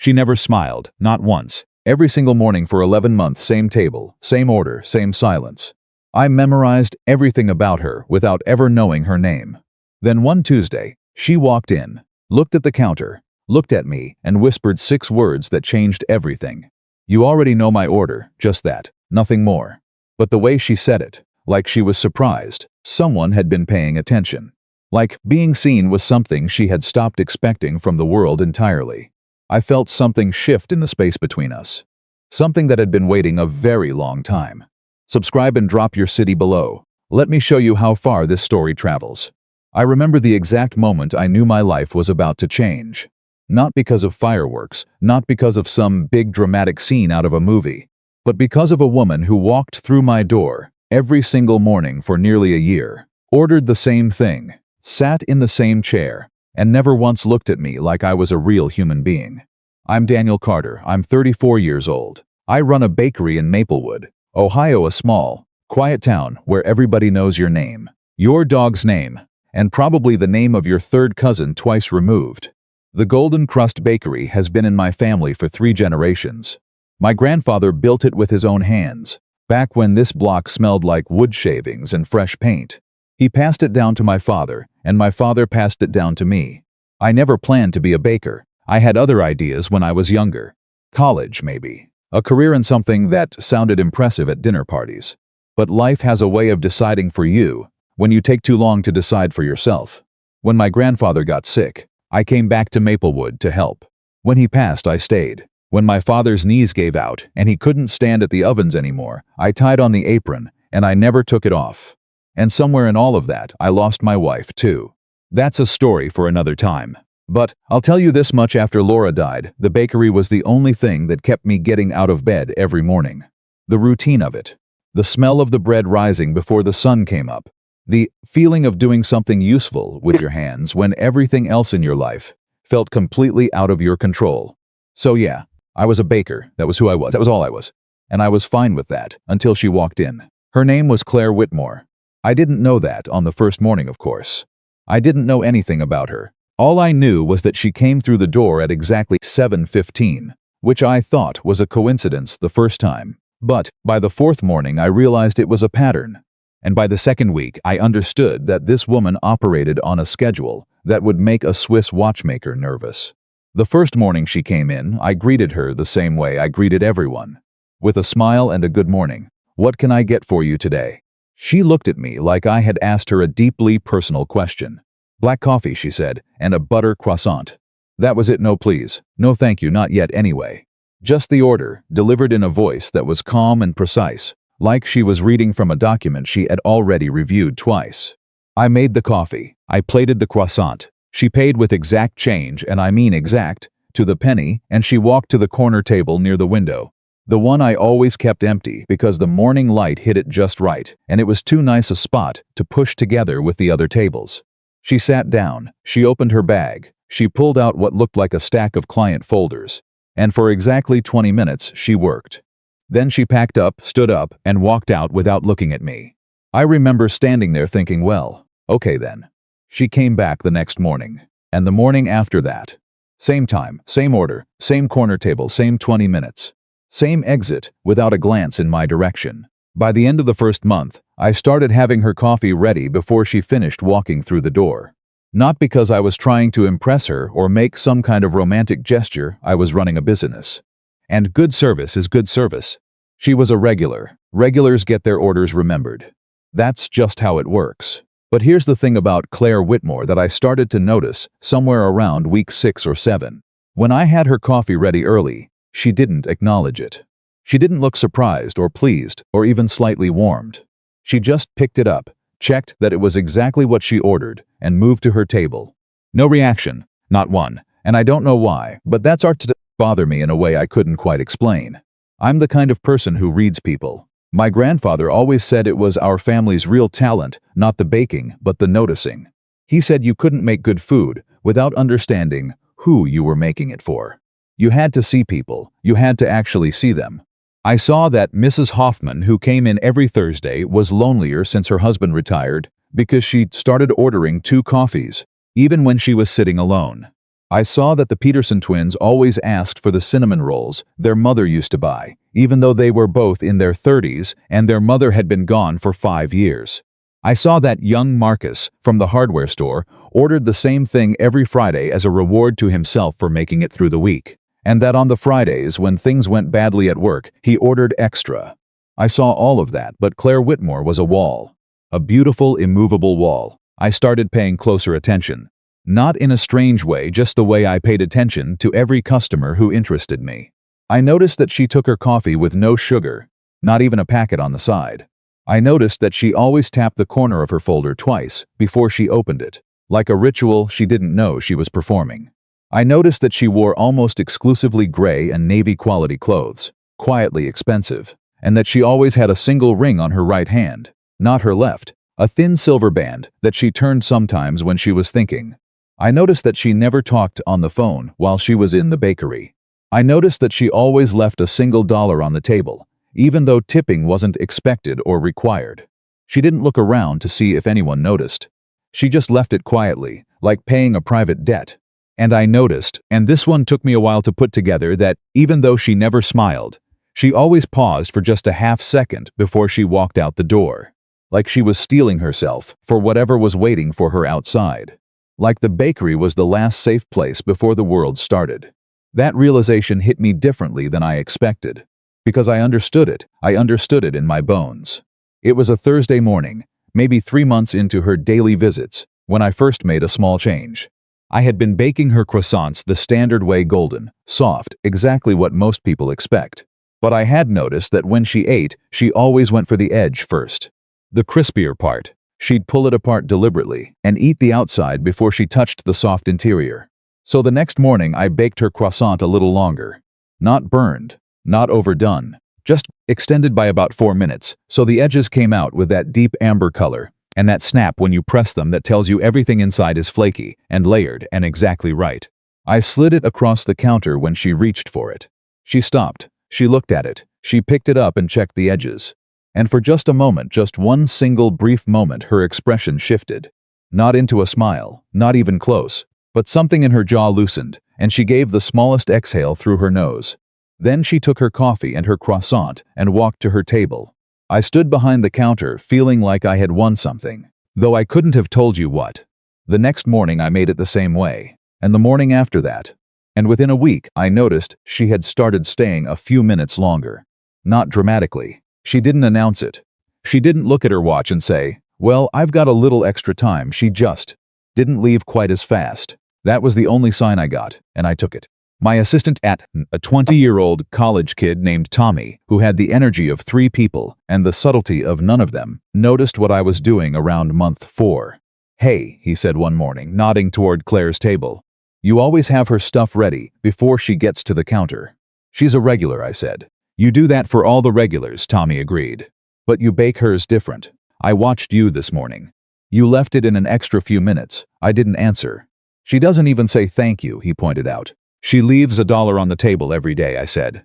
She never smiled, not once. Every single morning for 11 months, same table, same order, same silence. I memorized everything about her without ever knowing her name. Then one Tuesday, she walked in, looked at the counter, looked at me, and whispered 6 words that changed everything. "You already know my order, just that, nothing more." But the way she said it, like she was surprised, someone had been paying attention. Like being seen was something she had stopped expecting from the world entirely. I felt something shift in the space between us. Something that had been waiting a very long time. Subscribe and drop your city below. Let me show you how far this story travels. I remember the exact moment I knew my life was about to change. Not because of fireworks, not because of some big dramatic scene out of a movie, but because of a woman who walked through my door every single morning for nearly a year, ordered the same thing, sat in the same chair, and never once looked at me like I was a real human being. I'm Daniel Carter. I'm 34 years old. I run a bakery in Maplewood, Ohio, a small, quiet town where everybody knows your name, your dog's name, and probably the name of your third cousin twice removed. The Golden Crust Bakery has been in my family for 3 generations. My grandfather built it with his own hands, back when this block smelled like wood shavings and fresh paint. He passed it down to my father, and my father passed it down to me. I never planned to be a baker. I had other ideas when I was younger. College, maybe. A career in something that sounded impressive at dinner parties. But life has a way of deciding for you when you take too long to decide for yourself. When my grandfather got sick, I came back to Maplewood to help. When he passed, I stayed. When my father's knees gave out and he couldn't stand at the ovens anymore, I tied on the apron, and I never took it off. And somewhere in all of that, I lost my wife, too. That's a story for another time. But I'll tell you this much: after Laura died, the bakery was the only thing that kept me getting out of bed every morning. The routine of it. The smell of the bread rising before the sun came up. The feeling of doing something useful with your hands when everything else in your life felt completely out of your control. So yeah, I was a baker. That was who I was. That was all I was. And I was fine with that until she walked in. Her name was Claire Whitmore. I didn't know that on the first morning, of course. I didn't know anything about her. All I knew was that she came through the door at exactly 7:15, which I thought was a coincidence the first time. But by the 4th morning, I realized it was a pattern. And by the 2nd week, I understood that this woman operated on a schedule that would make a Swiss watchmaker nervous. The first morning she came in, I greeted her the same way I greeted everyone, with a smile and a good morning. "What can I get for you today?" She looked at me like I had asked her a deeply personal question. "Black coffee," she said, "and a butter croissant." That was it. No please, no thank you, not yet anyway. Just the order, delivered in a voice that was calm and precise, like she was reading from a document she had already reviewed twice. I made the coffee. I plated the croissant. She paid with exact change, and I mean exact, to the penny, and she walked to the corner table near the window. The one I always kept empty because the morning light hit it just right, and it was too nice a spot to push together with the other tables. She sat down. She opened her bag. She pulled out what looked like a stack of client folders. And for exactly 20 minutes, she worked. Then she packed up, stood up, and walked out without looking at me. I remember standing there thinking, well, okay then. She came back the next morning, and the morning after that. Same time, same order, same corner table, same 20 minutes. Same exit, without a glance in my direction. By the end of the first month, I started having her coffee ready before she finished walking through the door. Not because I was trying to impress her or make some kind of romantic gesture. I was running a business. And good service is good service. She was a regular. Regulars get their orders remembered. That's just how it works. But here's the thing about Claire Whitmore that I started to notice somewhere around week 6 or 7. When I had her coffee ready early, she didn't acknowledge it. She didn't look surprised or pleased or even slightly warmed. She just picked it up, checked that it was exactly what she ordered, and moved to her table. No reaction, not one, and I don't know why, but that started to bother me in a way I couldn't quite explain. I'm the kind of person who reads people. My grandfather always said it was our family's real talent, not the baking, but the noticing. He said you couldn't make good food without understanding who you were making it for. You had to see people. You had to actually see them. I saw that Mrs. Hoffman, who came in every Thursday, was lonelier since her husband retired because she started ordering 2 coffees, even when she was sitting alone. I saw that the Peterson twins always asked for the cinnamon rolls their mother used to buy, even though they were both in their 30s and their mother had been gone for 5 years. I saw that young Marcus, from the hardware store, ordered the same thing every Friday as a reward to himself for making it through the week, and that on the Fridays when things went badly at work, he ordered extra. I saw all of that, but Claire Whitmore was a wall. A beautiful, immovable wall. I started paying closer attention. Not in a strange way, just the way I paid attention to every customer who interested me. I noticed that she took her coffee with no sugar, not even a packet on the side. I noticed that she always tapped the corner of her folder twice before she opened it, like a ritual she didn't know she was performing. I noticed that she wore almost exclusively gray and navy quality clothes, quietly expensive, and that she always had a single ring on her right hand, not her left, a thin silver band that she turned sometimes when she was thinking. I noticed that she never talked on the phone while she was in the bakery. I noticed that she always left a single dollar on the table, even though tipping wasn't expected or required. She didn't look around to see if anyone noticed. She just left it quietly, like paying a private debt. And I noticed, and this one took me a while to put together, that even though she never smiled, she always paused for just a half second before she walked out the door. Like she was steeling herself for whatever was waiting for her outside. Like the bakery was the last safe place before the world started. That realization hit me differently than I expected. Because I understood it in my bones. It was a Thursday morning, maybe 3 months into her daily visits, when I first made a small change. I had been baking her croissants the standard way, golden, soft, exactly what most people expect. But I had noticed that when she ate, she always went for the edge first. The crispier part. She'd pull it apart deliberately and eat the outside before she touched the soft interior. So the next morning I baked her croissant a little longer. Not burned. Not overdone, just extended by about 4 minutes, so the edges came out with that deep amber color, and that snap when you press them that tells you everything inside is flaky and layered and exactly right. I slid it across the counter when she reached for it. She stopped, she looked at it, she picked it up and checked the edges. And for just a moment, just one single brief moment, her expression shifted. Not into a smile, not even close, but something in her jaw loosened, and she gave the smallest exhale through her nose. Then she took her coffee and her croissant and walked to her table. I stood behind the counter, feeling like I had won something, though I couldn't have told you what. The next morning I made it the same way, and the morning after that. And within a week I noticed she had started staying a few minutes longer. Not dramatically. She didn't announce it. She didn't look at her watch and say, "Well, I've got a little extra time." She just didn't leave quite as fast. That was the only sign I got, and I took it. My assistant at a 20-year-old college kid named Tommy, who had the energy of 3 people and the subtlety of none of them, noticed what I was doing around month 4. "Hey," he said one morning, nodding toward Claire's table. "You always have her stuff ready before she gets to the counter." "She's a regular," I said. "You do that for all the regulars," Tommy agreed. "But you bake hers different. I watched you this morning. You left it in an extra few minutes." I didn't answer. "She doesn't even say thank you," he pointed out. "She leaves $1 on the table every day," I said.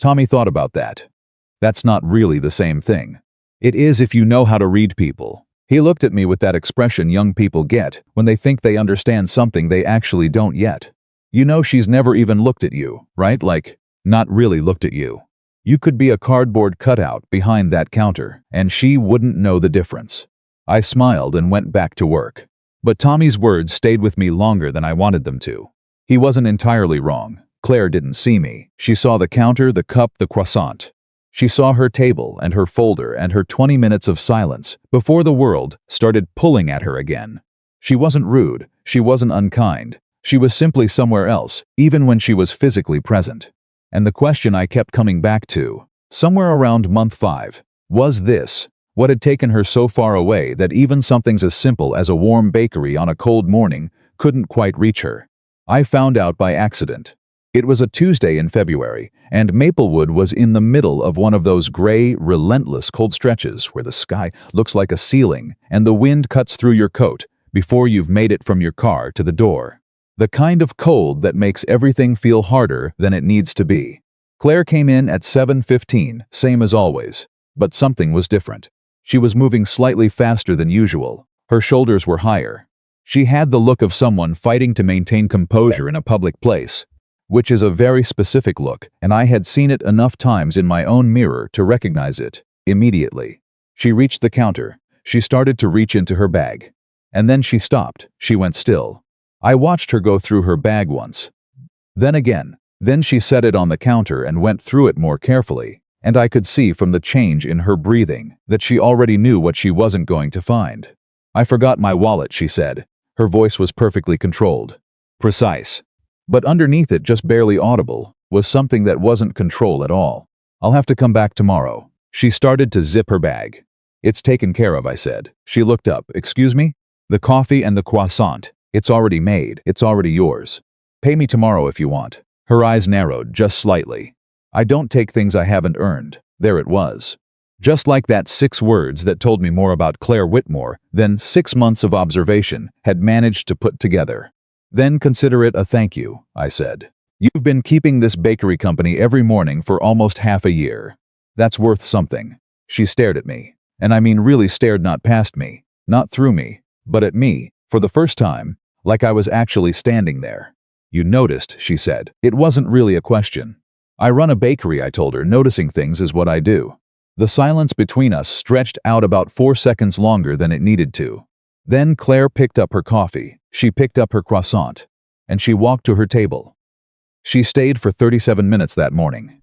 Tommy thought about that. "That's not really the same thing." "It is if you know how to read people." He looked at me with that expression young people get when they think they understand something they actually don't yet. "You know she's never even looked at you, right? Like, not really looked at you. You could be a cardboard cutout behind that counter, and she wouldn't know the difference." I smiled and went back to work. But Tommy's words stayed with me longer than I wanted them to. He wasn't entirely wrong. Claire didn't see me. She saw the counter, the cup, the croissant. She saw her table and her folder and her 20 minutes of silence before the world started pulling at her again. She wasn't rude. She wasn't unkind. She was simply somewhere else, even when she was physically present. And the question I kept coming back to, somewhere around month 5, was this: what had taken her so far away that even something as simple as a warm bakery on a cold morning couldn't quite reach her? I found out by accident. It was a Tuesday in February, and Maplewood was in the middle of one of those gray, relentless cold stretches where the sky looks like a ceiling and the wind cuts through your coat before you've made it from your car to the door. The kind of cold that makes everything feel harder than it needs to be. Claire came in at 7:15, same as always, but something was different. She was moving slightly faster than usual. Her shoulders were higher. She had the look of someone fighting to maintain composure in a public place, which is a very specific look, and I had seen it enough times in my own mirror to recognize it immediately. She reached the counter. She started to reach into her bag. And then she stopped. She went still. I watched her go through her bag once. Then again. Then she set it on the counter and went through it more carefully, and I could see from the change in her breathing that she already knew what she wasn't going to find. "I forgot my wallet," she said. Her voice was perfectly controlled. Precise. But underneath it, just barely audible, was something that wasn't control at all. "I'll have to come back tomorrow." She started to zip her bag. "It's taken care of," I said. She looked up. "Excuse me?" "The coffee and the croissant. It's already made. It's already yours. Pay me tomorrow if you want." Her eyes narrowed just slightly. "I don't take things I haven't earned." There it was. Just like that 6 words that told me more about Claire Whitmore than 6 months of observation had managed to put together. "Then consider it a thank you," I said. "You've been keeping this bakery company every morning for almost half a year. That's worth something." She stared at me. And I mean really stared, not past me, not through me, but at me, for the first time, like I was actually standing there. "You noticed," she said. It wasn't really a question. "I run a bakery," I told her. "Noticing things is what I do." The silence between us stretched out about 4 seconds longer than it needed to. Then Claire picked up her coffee, she picked up her croissant, and she walked to her table. She stayed for 37 minutes that morning.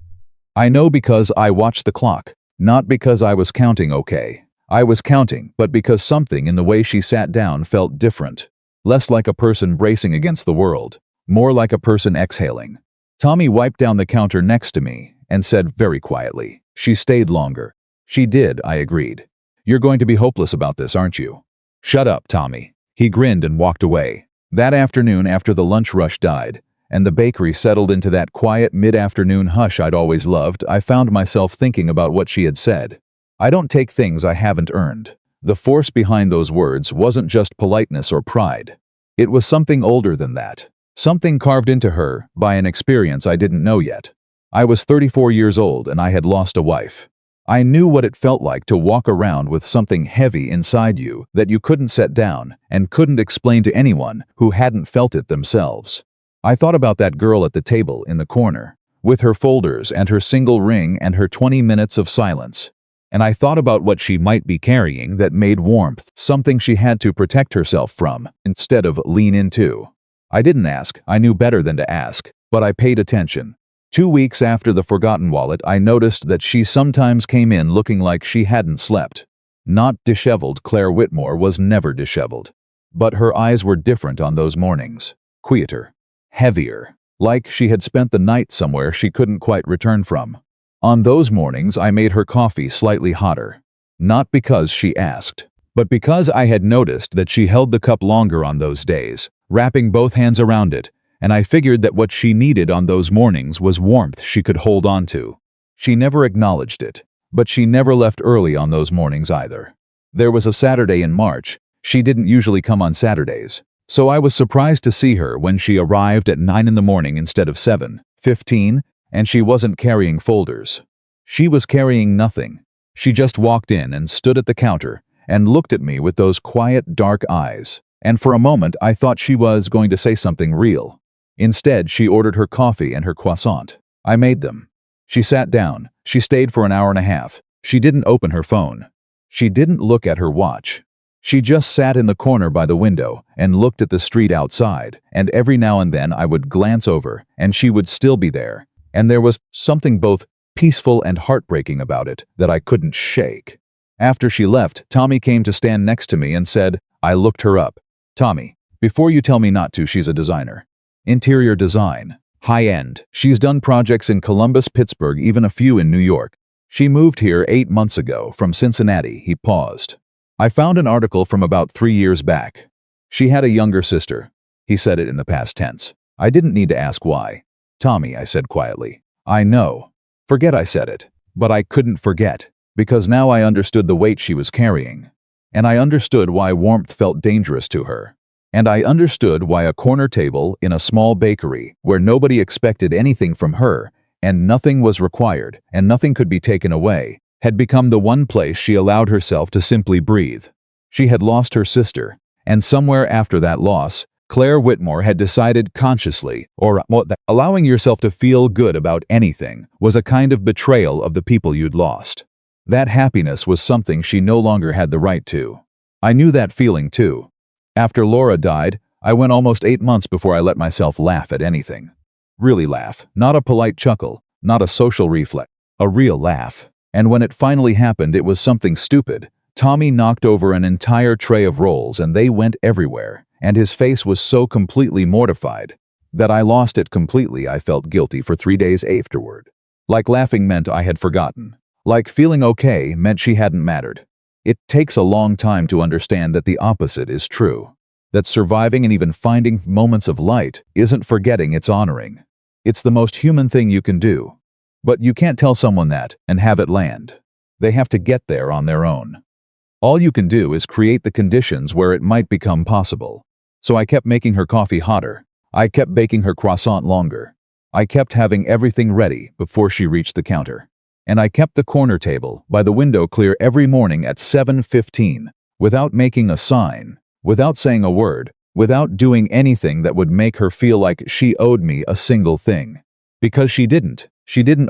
I know because I watched the clock, not because I was counting. Okay, I was counting, but because something in the way she sat down felt different. Less like a person bracing against the world, more like a person exhaling. Tommy wiped down the counter next to me and said very quietly, "She stayed longer." "She did," I agreed. "You're going to be hopeless about this, aren't you?" "Shut up, Tommy." He grinned and walked away. That afternoon, after the lunch rush died, and the bakery settled into that quiet mid-afternoon hush I'd always loved, I found myself thinking about what she had said. "I don't take things I haven't earned." The force behind those words wasn't just politeness or pride. It was something older than that. Something carved into her by an experience I didn't know yet. I was 34 years old and I had lost a wife. I knew what it felt like to walk around with something heavy inside you that you couldn't set down and couldn't explain to anyone who hadn't felt it themselves. I thought about that girl at the table in the corner, with her folders and her single ring and her 20 minutes of silence. And I thought about what she might be carrying that made warmth, something she had to protect herself from, instead of lean into. I didn't ask, I knew better than to ask, but I paid attention. 2 weeks after the forgotten wallet, I noticed that she sometimes came in looking like she hadn't slept. Not disheveled, Claire Whitmore was never disheveled. But her eyes were different on those mornings. Quieter. Heavier. Like she had spent the night somewhere she couldn't quite return from. On those mornings, I made her coffee slightly hotter. Not because she asked, but because I had noticed that she held the cup longer on those days, wrapping both hands around it, and I figured that what she needed on those mornings was warmth she could hold on to. She never acknowledged it, but she never left early on those mornings either. There was a Saturday in March. She didn't usually come on Saturdays, so I was surprised to see her when she arrived at 9 in the morning instead of 7:15, and she wasn't carrying folders. She was carrying nothing. She just walked in and stood at the counter and looked at me with those quiet, dark eyes, and for a moment I thought she was going to say something real. Instead, she ordered her coffee and her croissant. I made them. She sat down. She stayed for an hour and a half. She didn't open her phone. She didn't look at her watch. She just sat in the corner by the window and looked at the street outside, and every now and then I would glance over, and she would still be there, and there was something both peaceful and heartbreaking about it that I couldn't shake. After she left, Tommy came to stand next to me and said, I looked her up. "Tommy, before you tell me not to, she's a designer. Interior design. High-end. She's done projects in Columbus, Pittsburgh, even a few in New York. She moved here 8 months ago from Cincinnati." He paused. "I found an article from about 3 years back. She had a younger sister." He said it in the past tense. I didn't need to ask why. "Tommy," I said quietly. "I know." Forget I said it. But I couldn't forget, because now I understood the weight she was carrying. And I understood why warmth felt dangerous to her. And I understood why a corner table in a small bakery, where nobody expected anything from her, and nothing was required, and nothing could be taken away, had become the one place she allowed herself to simply breathe. She had lost her sister, And somewhere after that loss, Claire Whitmore had decided consciously, that allowing yourself to feel good about anything was a kind of betrayal of the people you'd lost. That happiness was something she no longer had the right to. I knew that feeling too. After Laura died, I went almost 8 months before I let myself laugh at anything. Really laugh, not a polite chuckle, not a social reflex, a real laugh. And when it finally happened, it was something stupid. Tommy knocked over an entire tray of rolls and they went everywhere, and his face was so completely mortified that I lost it completely. I felt guilty for 3 days afterward. Like laughing meant I had forgotten. Like feeling okay meant she hadn't mattered. It takes a long time to understand that the opposite is true. That surviving and even finding moments of light isn't forgetting, it's honoring. It's the most human thing you can do. But you can't tell someone that and have it land. They have to get there on their own. All you can do is create the conditions where it might become possible. So I kept making her coffee hotter. I kept baking her croissant longer. I kept having everything ready before she reached the counter. And I kept the corner table by the window clear every morning at 7:15, without making a sign, without saying a word, without doing anything that would make her feel like she owed me a single thing. Because she didn't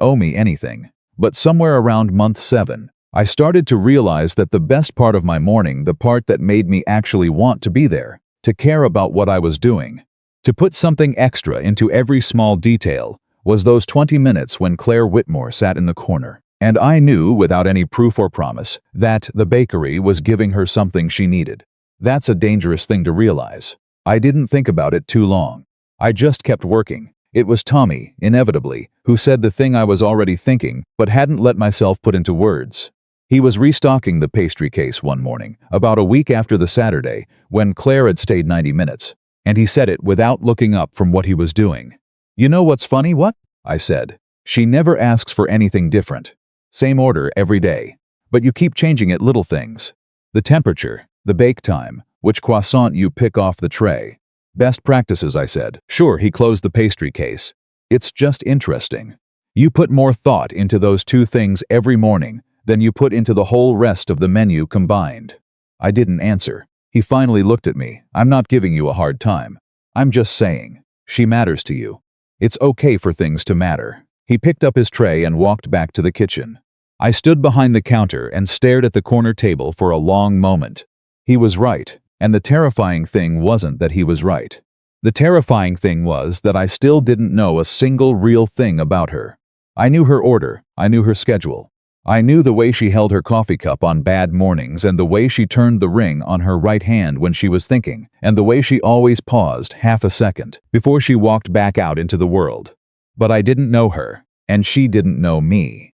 owe me anything. But somewhere around month 7, I started to realize that the best part of my morning, the part that made me actually want to be there, to care about what I was doing, to put something extra into every small detail, was those 20 minutes when Claire Whitmore sat in the corner. And I knew, without any proof or promise, that the bakery was giving her something she needed. That's a dangerous thing to realize. I didn't think about it too long. I just kept working. It was Tommy, inevitably, who said the thing I was already thinking, but hadn't let myself put into words. He was restocking the pastry case one morning, about a week after the Saturday, when Claire had stayed 90 minutes, and he said it without looking up from what he was doing. "You know what's funny, what?" I said. "She never asks for anything different. Same order every day. But you keep changing it, little things. The temperature, the bake time, which croissant you pick off the tray. Best practices," I said. Sure, he closed the pastry case. "It's just interesting. You put more thought into those 2 things every morning than you put into the whole rest of the menu combined." I didn't answer. He finally looked at me. "I'm not giving you a hard time. I'm just saying, she matters to you. It's okay for things to matter." He picked up his tray and walked back to the kitchen. I stood behind the counter and stared at the corner table for a long moment. He was right, and the terrifying thing wasn't that he was right. The terrifying thing was that I still didn't know a single real thing about her. I knew her order, I knew her schedule. I knew the way she held her coffee cup on bad mornings, and the way she turned the ring on her right hand when she was thinking, and the way she always paused half a second before she walked back out into the world. But I didn't know her, and she didn't know me.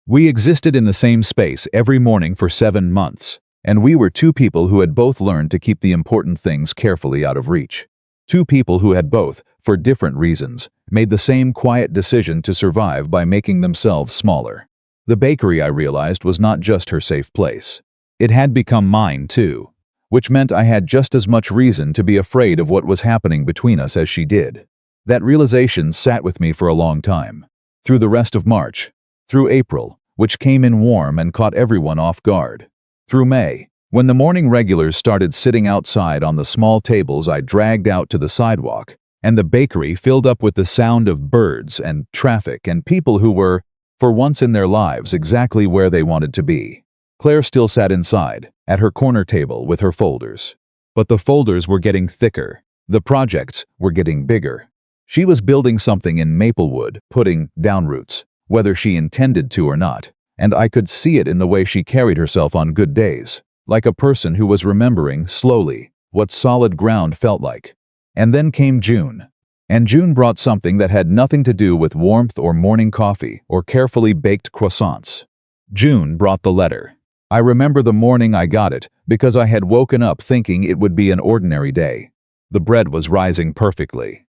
We existed in the same space every morning for 7 months, and we were 2 people who had both learned to keep the important things carefully out of reach. 2 people who had both, for different reasons, made the same quiet decision to survive by making themselves smaller. The bakery, I realized, was not just her safe place. It had become mine too, which meant I had just as much reason to be afraid of what was happening between us as she did. That realization sat with me for a long time. Through the rest of March. Through April, which came in warm and caught everyone off guard. Through May, when the morning regulars started sitting outside on the small tables I dragged out to the sidewalk, and the bakery filled up with the sound of birds and traffic and people who were, for once in their lives, exactly where they wanted to be. Claire still sat inside, at her corner table with her folders. But the folders were getting thicker. The projects were getting bigger. She was building something in Maplewood, putting down roots, whether she intended to or not, and I could see it in the way she carried herself on good days, like a person who was remembering, slowly, what solid ground felt like. And then came June. And June brought something that had nothing to do with warmth or morning coffee or carefully baked croissants. June brought the letter. I remember the morning I got it because I had woken up thinking it would be an ordinary day. The bread was rising perfectly.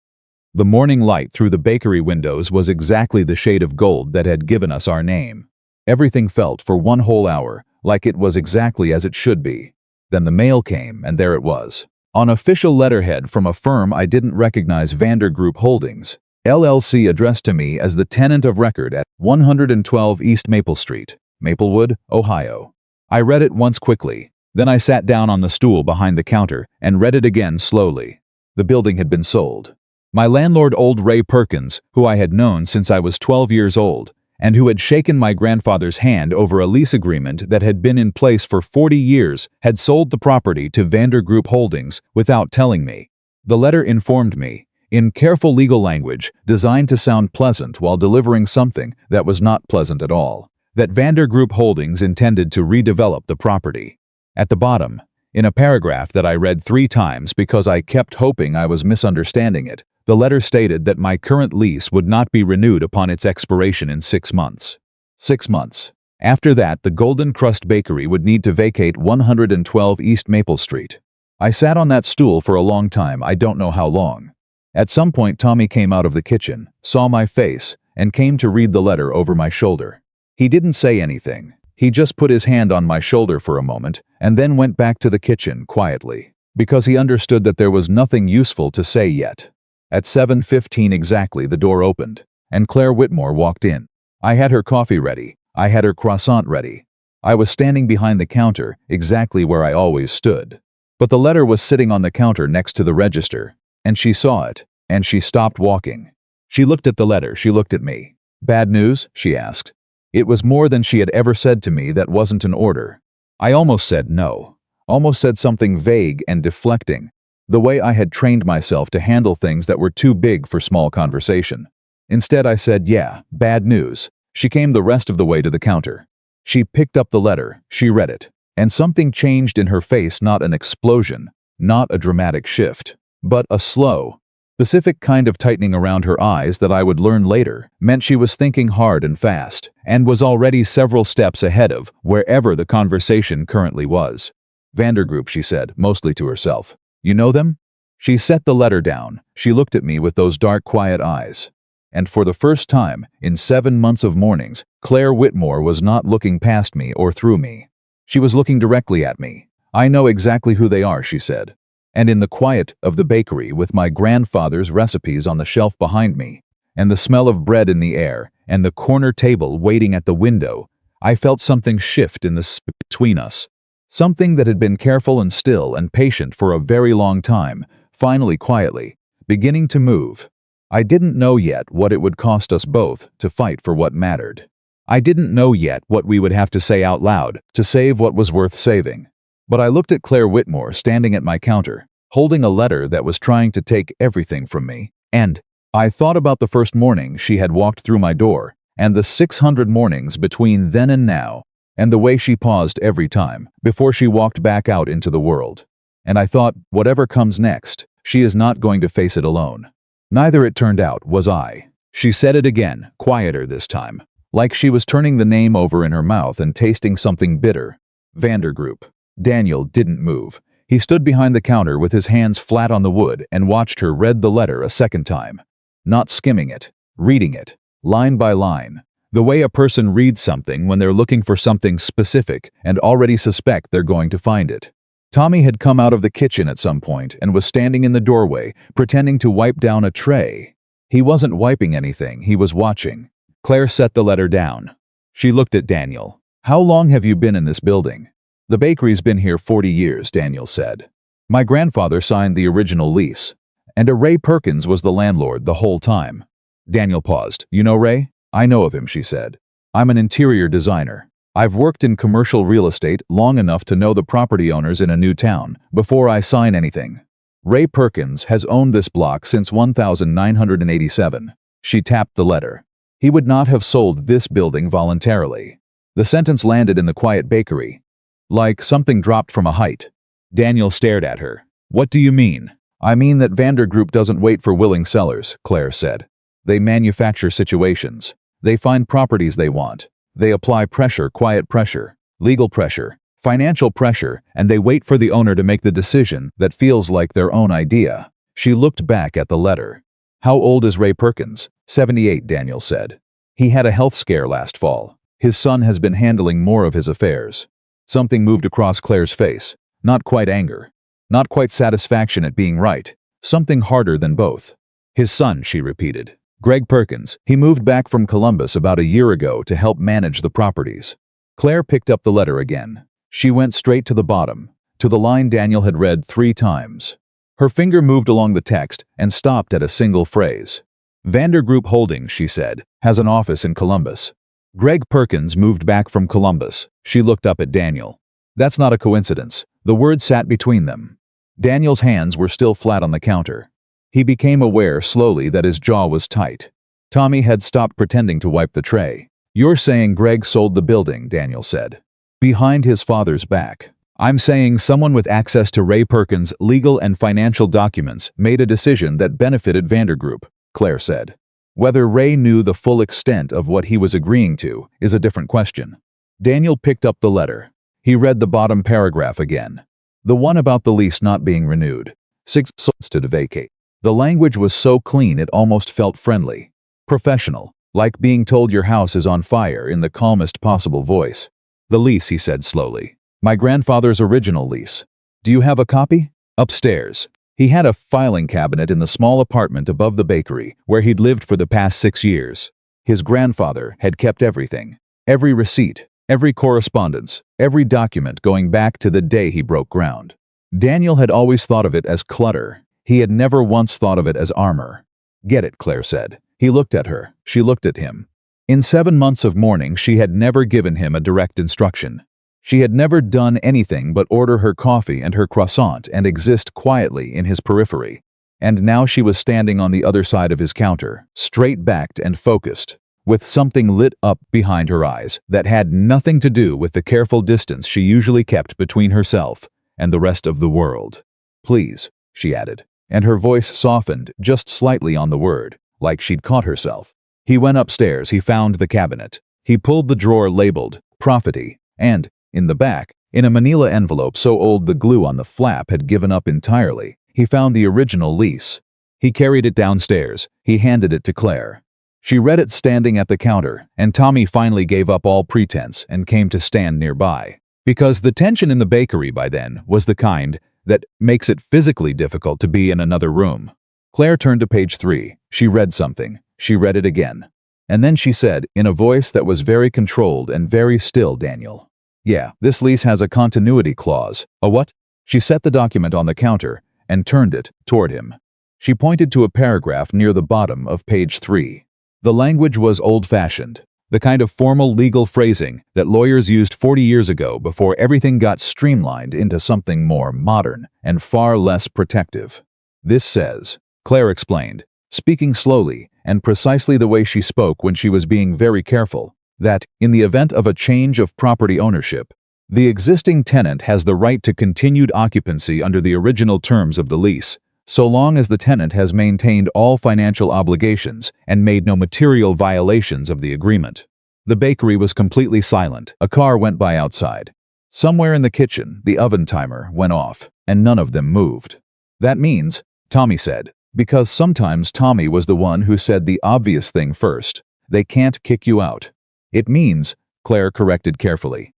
The morning light through the bakery windows was exactly the shade of gold that had given us our name. Everything felt, for 1 whole hour, like it was exactly as it should be. Then the mail came, and there it was. On official letterhead from a firm I didn't recognize, Vander Group Holdings, LLC, addressed to me as the tenant of record at 112 East Maple Street, Maplewood, Ohio. I read it once quickly, Then I sat down on the stool behind the counter and read it again slowly. The building had been sold. My landlord, old Ray Perkins, who I had known since I was 12 years old, and who had shaken my grandfather's hand over a lease agreement that had been in place for 40 years, had sold the property to Vandergroup Holdings without telling me. The letter informed me, in careful legal language designed to sound pleasant while delivering something that was not pleasant at all, that Vandergroup Holdings intended to redevelop the property. At the bottom, in a paragraph that I read 3 times because I kept hoping I was misunderstanding it, the letter stated that my current lease would not be renewed upon its expiration in 6 months. 6 months. After that, the Golden Crust Bakery would need to vacate 112 East Maple Street. I sat on that stool for a long time, I don't know how long. At some point, Tommy came out of the kitchen, saw my face, and came to read the letter over my shoulder. He didn't say anything. He just put his hand on my shoulder for a moment, and then went back to the kitchen quietly, because he understood that there was nothing useful to say yet. At 7:15 exactly, the door opened, and Claire Whitmore walked in. I had her coffee ready. I had her croissant ready. I was standing behind the counter, exactly where I always stood. But the letter was sitting on the counter next to the register, and she saw it, and she stopped walking. She looked at the letter, she looked at me. "Bad news?" she asked. It was more than she had ever said to me that wasn't an order. I almost said no, almost said something vague and deflecting, the way I had trained myself to handle things that were too big for small conversation. Instead, I said, "Yeah, bad news." She came the rest of the way to the counter. She picked up the letter, she read it, and something changed in her face, not an explosion, not a dramatic shift, but a slow, specific kind of tightening around her eyes that I would learn later meant she was thinking hard and fast, and was already several steps ahead of wherever the conversation currently was. "Vandergroup," she said, mostly to herself. "You know them?" She set the letter down. She looked at me with those dark, quiet eyes. And for the first time, in 7 months of mornings, Claire Whitmore was not looking past me or through me. She was looking directly at me. "I know exactly who they are," she said. And in the quiet of the bakery, with my grandfather's recipes on the shelf behind me, and the smell of bread in the air, and the corner table waiting at the window, I felt something shift in the space between us. Something that had been careful and still and patient for a very long time, finally quietly, beginning to move. I didn't know yet what it would cost us both to fight for what mattered. I didn't know yet what we would have to say out loud to save what was worth saving. But I looked at Claire Whitmore standing at my counter, holding a letter that was trying to take everything from me, and I thought about the first morning she had walked through my door, and the 600 mornings between then and now, and the way she paused every time, before she walked back out into the world. And I thought, whatever comes next, she is not going to face it alone. Neither, it turned out, was I. She said it again, quieter this time, like she was turning the name over in her mouth and tasting something bitter. "Vandergroup." Daniel didn't move. He stood behind the counter with his hands flat on the wood and watched her read the letter a second time. Not skimming it, reading it, line by line, the way a person reads something when they're looking for something specific and already suspect they're going to find it. Tommy had come out of the kitchen at some point and was standing in the doorway, pretending to wipe down a tray. He wasn't wiping anything, he was watching. Claire set the letter down. She looked at Daniel. "How long have you been in this building?" "The bakery's been here 40 years, Daniel said. "My grandfather signed the original lease, and a Ray Perkins was the landlord the whole time." Daniel paused. "You know Ray?" "I know of him," she said. "I'm an interior designer. I've worked in commercial real estate long enough to know the property owners in a new town before I sign anything. Ray Perkins has owned this block since 1987. She tapped the letter. "He would not have sold this building voluntarily." The sentence landed in the quiet bakery, like something dropped from a height. Daniel stared at her. "What do you mean?" "I mean that Vandergroup doesn't wait for willing sellers," Claire said. "They manufacture situations. They find properties they want. They apply pressure, quiet pressure, legal pressure, financial pressure, and they wait for the owner to make the decision that feels like their own idea." She looked back at the letter. "How old is Ray Perkins?" 78, Daniel said. "He had a health scare last fall. His son has been handling more of his affairs." Something moved across Claire's face. Not quite anger. Not quite satisfaction at being right. Something harder than both. "His son," she repeated. "Greg Perkins. He moved back from Columbus about a year ago to help manage the properties." Claire picked up the letter again. She went straight to the bottom, to the line Daniel had read 3 times. Her finger moved along the text and stopped at a single phrase. Vandergroup Holdings, she said, has an office in Columbus. Greg Perkins moved back from Columbus. She looked up at Daniel. That's not a coincidence. The word sat between them. Daniel's hands were still flat on the counter. He became aware slowly that his jaw was tight. Tommy had stopped pretending to wipe the tray. You're saying Greg sold the building, Daniel said. Behind his father's back. I'm saying someone with access to Ray Perkins' legal and financial documents made a decision that benefited Vandergroup, Claire said. Whether Ray knew the full extent of what he was agreeing to is a different question. Daniel picked up the letter. He read the bottom paragraph again. The one about the lease not being renewed. 6 months to vacate. The language was so clean it almost felt friendly. Professional, like being told your house is on fire in the calmest possible voice. The lease, he said slowly. My grandfather's original lease. Do you have a copy? Upstairs. He had a filing cabinet in the small apartment above the bakery where he'd lived for the past 6 years. His grandfather had kept everything. Every receipt, every correspondence, every document going back to the day he broke ground. Daniel had always thought of it as clutter. He had never once thought of it as armor. Get it, Claire said. He looked at her. She looked at him. In 7 months of mourning, she had never given him a direct instruction. She had never done anything but order her coffee and her croissant and exist quietly in his periphery. And now she was standing on the other side of his counter, straight-backed and focused, with something lit up behind her eyes that had nothing to do with the careful distance she usually kept between herself and the rest of the world. Please, she added, and her voice softened just slightly on the word, like she'd caught herself. He went upstairs. He found the cabinet. He pulled the drawer labeled Property, and, in the back, in a manila envelope so old the glue on the flap had given up entirely, he found the original lease. He carried it downstairs. He handed it to Claire. She read it standing at the counter, and Tommy finally gave up all pretense and came to stand nearby. Because the tension in the bakery by then was the kind that makes it physically difficult to be in another room. Claire turned to page 3. She read something. She read it again. And then she said, in a voice that was very controlled and very still, Daniel. Yeah, this lease has a continuity clause. A what? She set the document on the counter and turned it toward him. She pointed to a paragraph near the bottom of page 3. The language was old-fashioned, the kind of formal legal phrasing that lawyers used 40 years ago before everything got streamlined into something more modern and far less protective. This says, Claire explained, speaking slowly and precisely the way she spoke when she was being very careful, that, in the event of a change of property ownership, the existing tenant has the right to continued occupancy under the original terms of the lease, so long as the tenant has maintained all financial obligations and made no material violations of the agreement. The bakery was completely silent. A car went by outside. Somewhere in the kitchen, the oven timer went off, and none of them moved. That means, Tommy said, because sometimes Tommy was the one who said the obvious thing first, they can't kick you out. It means, Claire corrected carefully,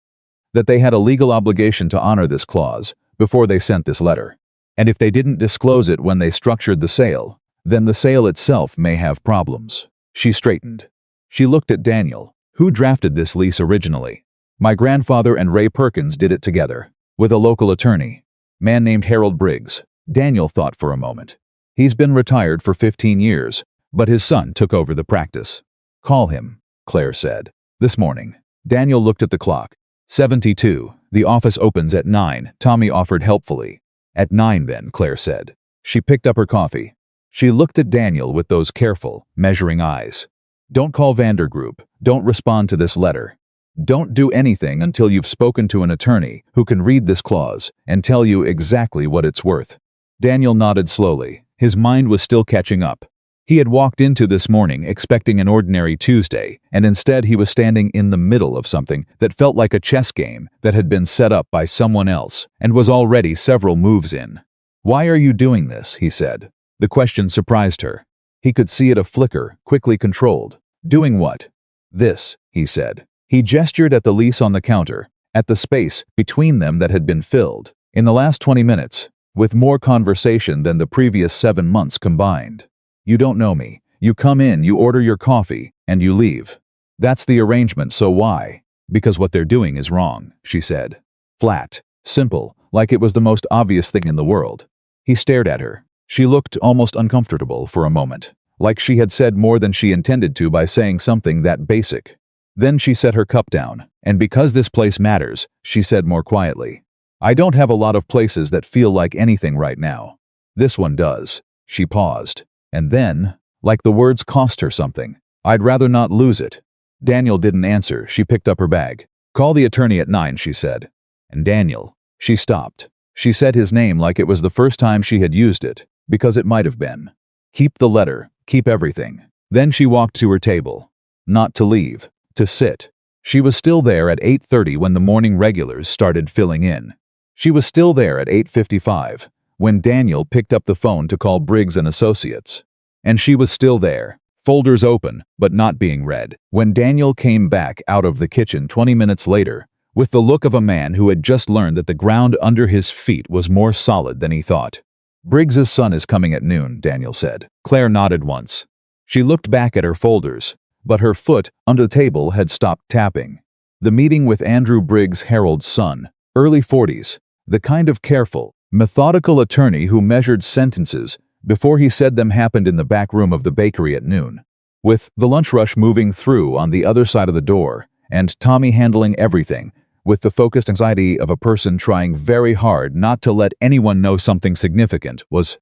that they had a legal obligation to honor this clause before they sent this letter. And if they didn't disclose it when they structured the sale, then the sale itself may have problems. She straightened. She looked at Daniel. Who drafted this lease originally? My grandfather and Ray Perkins did it together, with a local attorney, man named Harold Briggs. Daniel thought for a moment. He's been retired for 15 years, but his son took over the practice. Call him, Claire said. This morning. Daniel looked at the clock. 72. The office opens at 9, Tommy offered helpfully. At 9 then, Claire said. She picked up her coffee. She looked at Daniel with those careful, measuring eyes. Don't call Vandergroup. Don't respond to this letter. Don't do anything until you've spoken to an attorney who can read this clause and tell you exactly what it's worth. Daniel nodded slowly. His mind was still catching up. He had walked into this morning expecting an ordinary Tuesday, and instead he was standing in the middle of something that felt like a chess game that had been set up by someone else and was already several moves in. Why are you doing this? He said. The question surprised her. He could see it a flicker, quickly controlled. Doing what? This, he said. He gestured at the lease on the counter, at the space between them that had been filled, in the last 20 minutes, with more conversation than the previous 7 months combined. You don't know me. You come in, you order your coffee, and you leave. That's the arrangement, so why? Because what they're doing is wrong, she said. Flat, simple, like it was the most obvious thing in the world. He stared at her. She looked almost uncomfortable for a moment, like she had said more than she intended to by saying something that basic. Then she set her cup down, and because this place matters, she said more quietly, I don't have a lot of places that feel like anything right now. This one does. She paused. And then, like the words cost her something, I'd rather not lose it. Daniel didn't answer. She picked up her bag. Call the attorney at 9, she said. And Daniel. She stopped. She said his name like it was the first time she had used it, because it might have been. Keep the letter. Keep everything. Then she walked to her table. Not to leave. To sit. She was still there at 8:30 when the morning regulars started filling in. She was still there at 8:55 when Daniel picked up the phone to call Briggs and Associates. And she was still there, folders open but not being read, when Daniel came back out of the kitchen 20 minutes later with the look of a man who had just learned that the ground under his feet was more solid than he thought. Briggs's son is coming at noon, Daniel said. Claire nodded once. She looked back at her folders, but her foot under the table had stopped tapping. The meeting with Andrew Briggs, Harold's son, early 40s, the kind of careful, methodical attorney who measured sentences before he said them, happened in the back room of the bakery at noon. With the lunch rush moving through on the other side of the door, and Tommy handling everything, with the focused anxiety of a person trying very hard not to let anyone know something significant was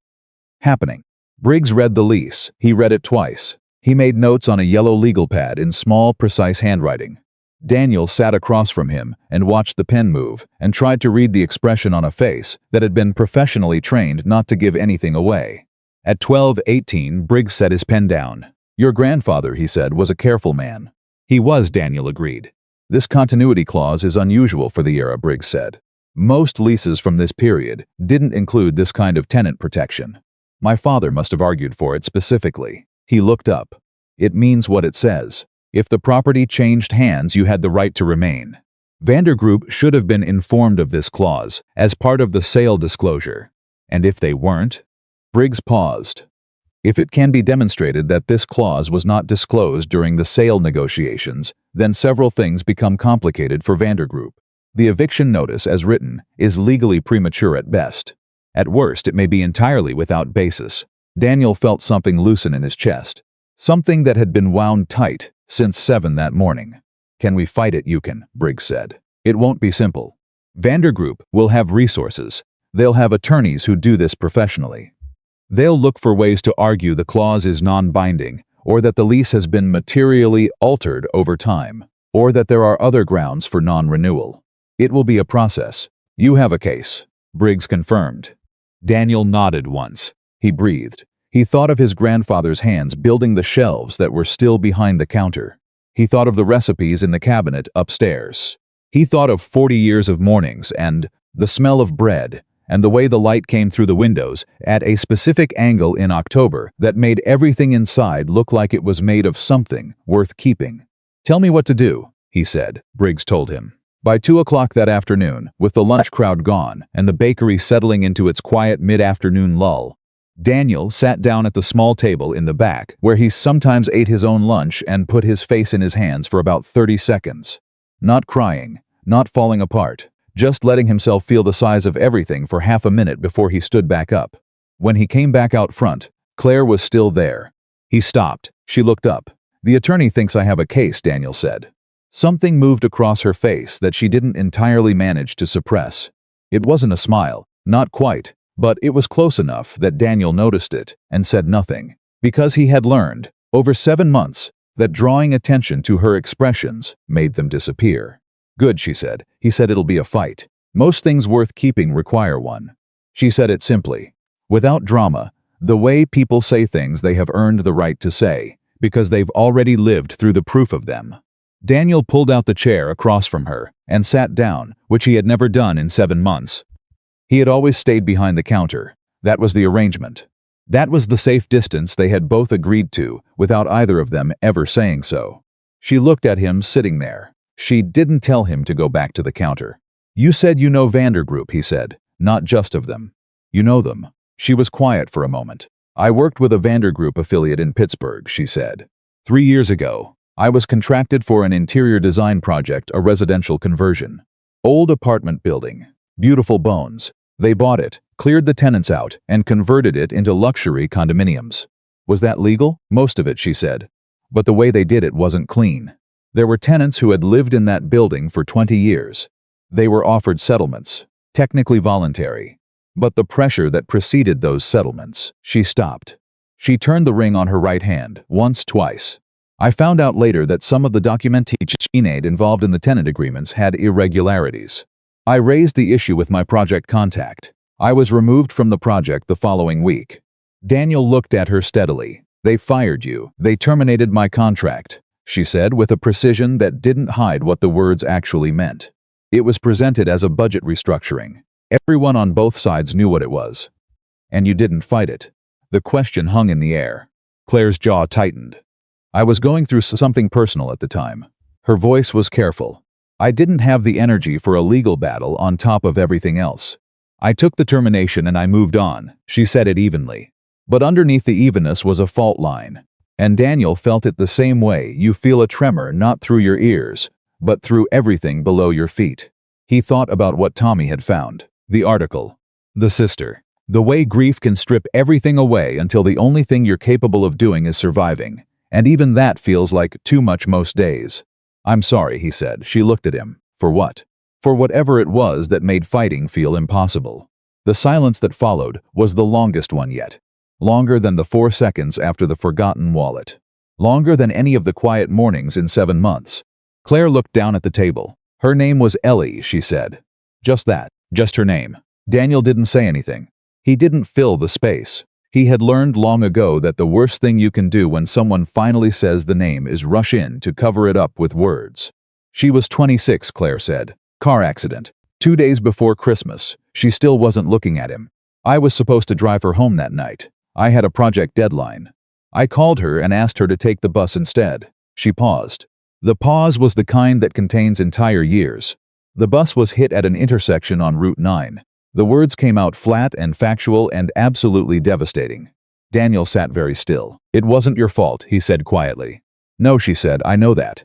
happening. Briggs read the lease. He read it twice. He made notes on a yellow legal pad in small, precise handwriting. Daniel sat across from him and watched the pen move and tried to read the expression on a face that had been professionally trained not to give anything away. At 12:18, Briggs set his pen down. Your grandfather, he said, was a careful man. He was, Daniel agreed. This continuity clause is unusual for the era, Briggs said. Most leases from this period didn't include this kind of tenant protection. My father must have argued for it specifically. He looked up. It means what it says. If the property changed hands, you had the right to remain. Vandergroup should have been informed of this clause as part of the sale disclosure. And if they weren't? Briggs paused. If it can be demonstrated that this clause was not disclosed during the sale negotiations, then several things become complicated for Vandergroup. The eviction notice, as written, is legally premature at best. At worst, it may be entirely without basis. Daniel felt something loosen in his chest. Something that had been wound tight since 7 that morning. Can we fight it, Yukon? Briggs said. It won't be simple. Vandergroup will have resources. They'll have attorneys who do this professionally. They'll look for ways to argue the clause is non-binding, or that the lease has been materially altered over time, or that there are other grounds for non-renewal. It will be a process. You have a case, Briggs confirmed. Daniel nodded once. He breathed. He thought of his grandfather's hands building the shelves that were still behind the counter. He thought of the recipes in the cabinet upstairs. He thought of 40 years of mornings and the smell of bread, and the way the light came through the windows at a specific angle in October that made everything inside look like it was made of something worth keeping. Tell me what to do, he said, Briggs told him. By 2 o'clock that afternoon, with the lunch crowd gone and the bakery settling into its quiet mid-afternoon lull, Daniel sat down at the small table in the back where he sometimes ate his own lunch and put his face in his hands for about 30 seconds. Not crying, not falling apart. Just letting himself feel the size of everything for half a minute before he stood back up. When he came back out front, Claire was still there. He stopped. She looked up. The attorney thinks I have a case, Daniel said. Something moved across her face that she didn't entirely manage to suppress. It wasn't a smile, not quite, but it was close enough that Daniel noticed it and said nothing, because he had learned, over 7 months, that drawing attention to her expressions made them disappear. Good, she said. He said it'll be a fight. Most things worth keeping require one. She said it simply, without drama, the way people say things they have earned the right to say, because they've already lived through the proof of them. Daniel pulled out the chair across from her and sat down, which he had never done in 7 months. He had always stayed behind the counter. That was the arrangement. That was the safe distance they had both agreed to, without either of them ever saying so. She looked at him sitting there. She didn't tell him to go back to the counter. You said you know Vandergroup, he said, not just of them. You know them. She was quiet for a moment. I worked with a Vandergroup affiliate in Pittsburgh, she said. 3 years ago, I was contracted for an interior design project, a residential conversion. Old apartment building. Beautiful bones. They bought it, cleared the tenants out, and converted it into luxury condominiums. Was that legal? Most of it, she said. But the way they did it wasn't clean. There were tenants who had lived in that building for 20 years. They were offered settlements, technically voluntary. But the pressure that preceded those settlements, she stopped. She turned the ring on her right hand, once, twice. I found out later that some of the documentation involved in the tenant agreements had irregularities. I raised the issue with my project contact. I was removed from the project the following week. Daniel looked at her steadily. They fired you. They terminated my contract, she said with a precision that didn't hide what the words actually meant. It was presented as a budget restructuring. Everyone on both sides knew what it was. And you didn't fight it. The question hung in the air. Claire's jaw tightened. I was going through something personal at the time. Her voice was careful. I didn't have the energy for a legal battle on top of everything else. I took the termination and I moved on, she said it evenly. But underneath the evenness was a fault line. And Daniel felt it the same way. You feel a tremor not through your ears, but through everything below your feet. He thought about what Tommy had found. The article. The sister. The way grief can strip everything away until the only thing you're capable of doing is surviving. And even that feels like too much most days. I'm sorry, he said. She looked at him. For what? For whatever it was that made fighting feel impossible. The silence that followed was the longest one yet. Longer than the 4 seconds after the forgotten wallet. Longer than any of the quiet mornings in 7 months. Claire looked down at the table. Her name was Ellie, she said. Just that. Just her name. Daniel didn't say anything. He didn't fill the space. He had learned long ago that the worst thing you can do when someone finally says the name is rush in to cover it up with words. She was 26, Claire said. Car accident. 2 days before Christmas. She still wasn't looking at him. I was supposed to drive her home that night. I had a project deadline. I called her and asked her to take the bus instead. She paused. The pause was the kind that contains entire years. The bus was hit at an intersection on Route 9. The words came out flat and factual and absolutely devastating. Daniel sat very still. It wasn't your fault, he said quietly. No, she said, I know that.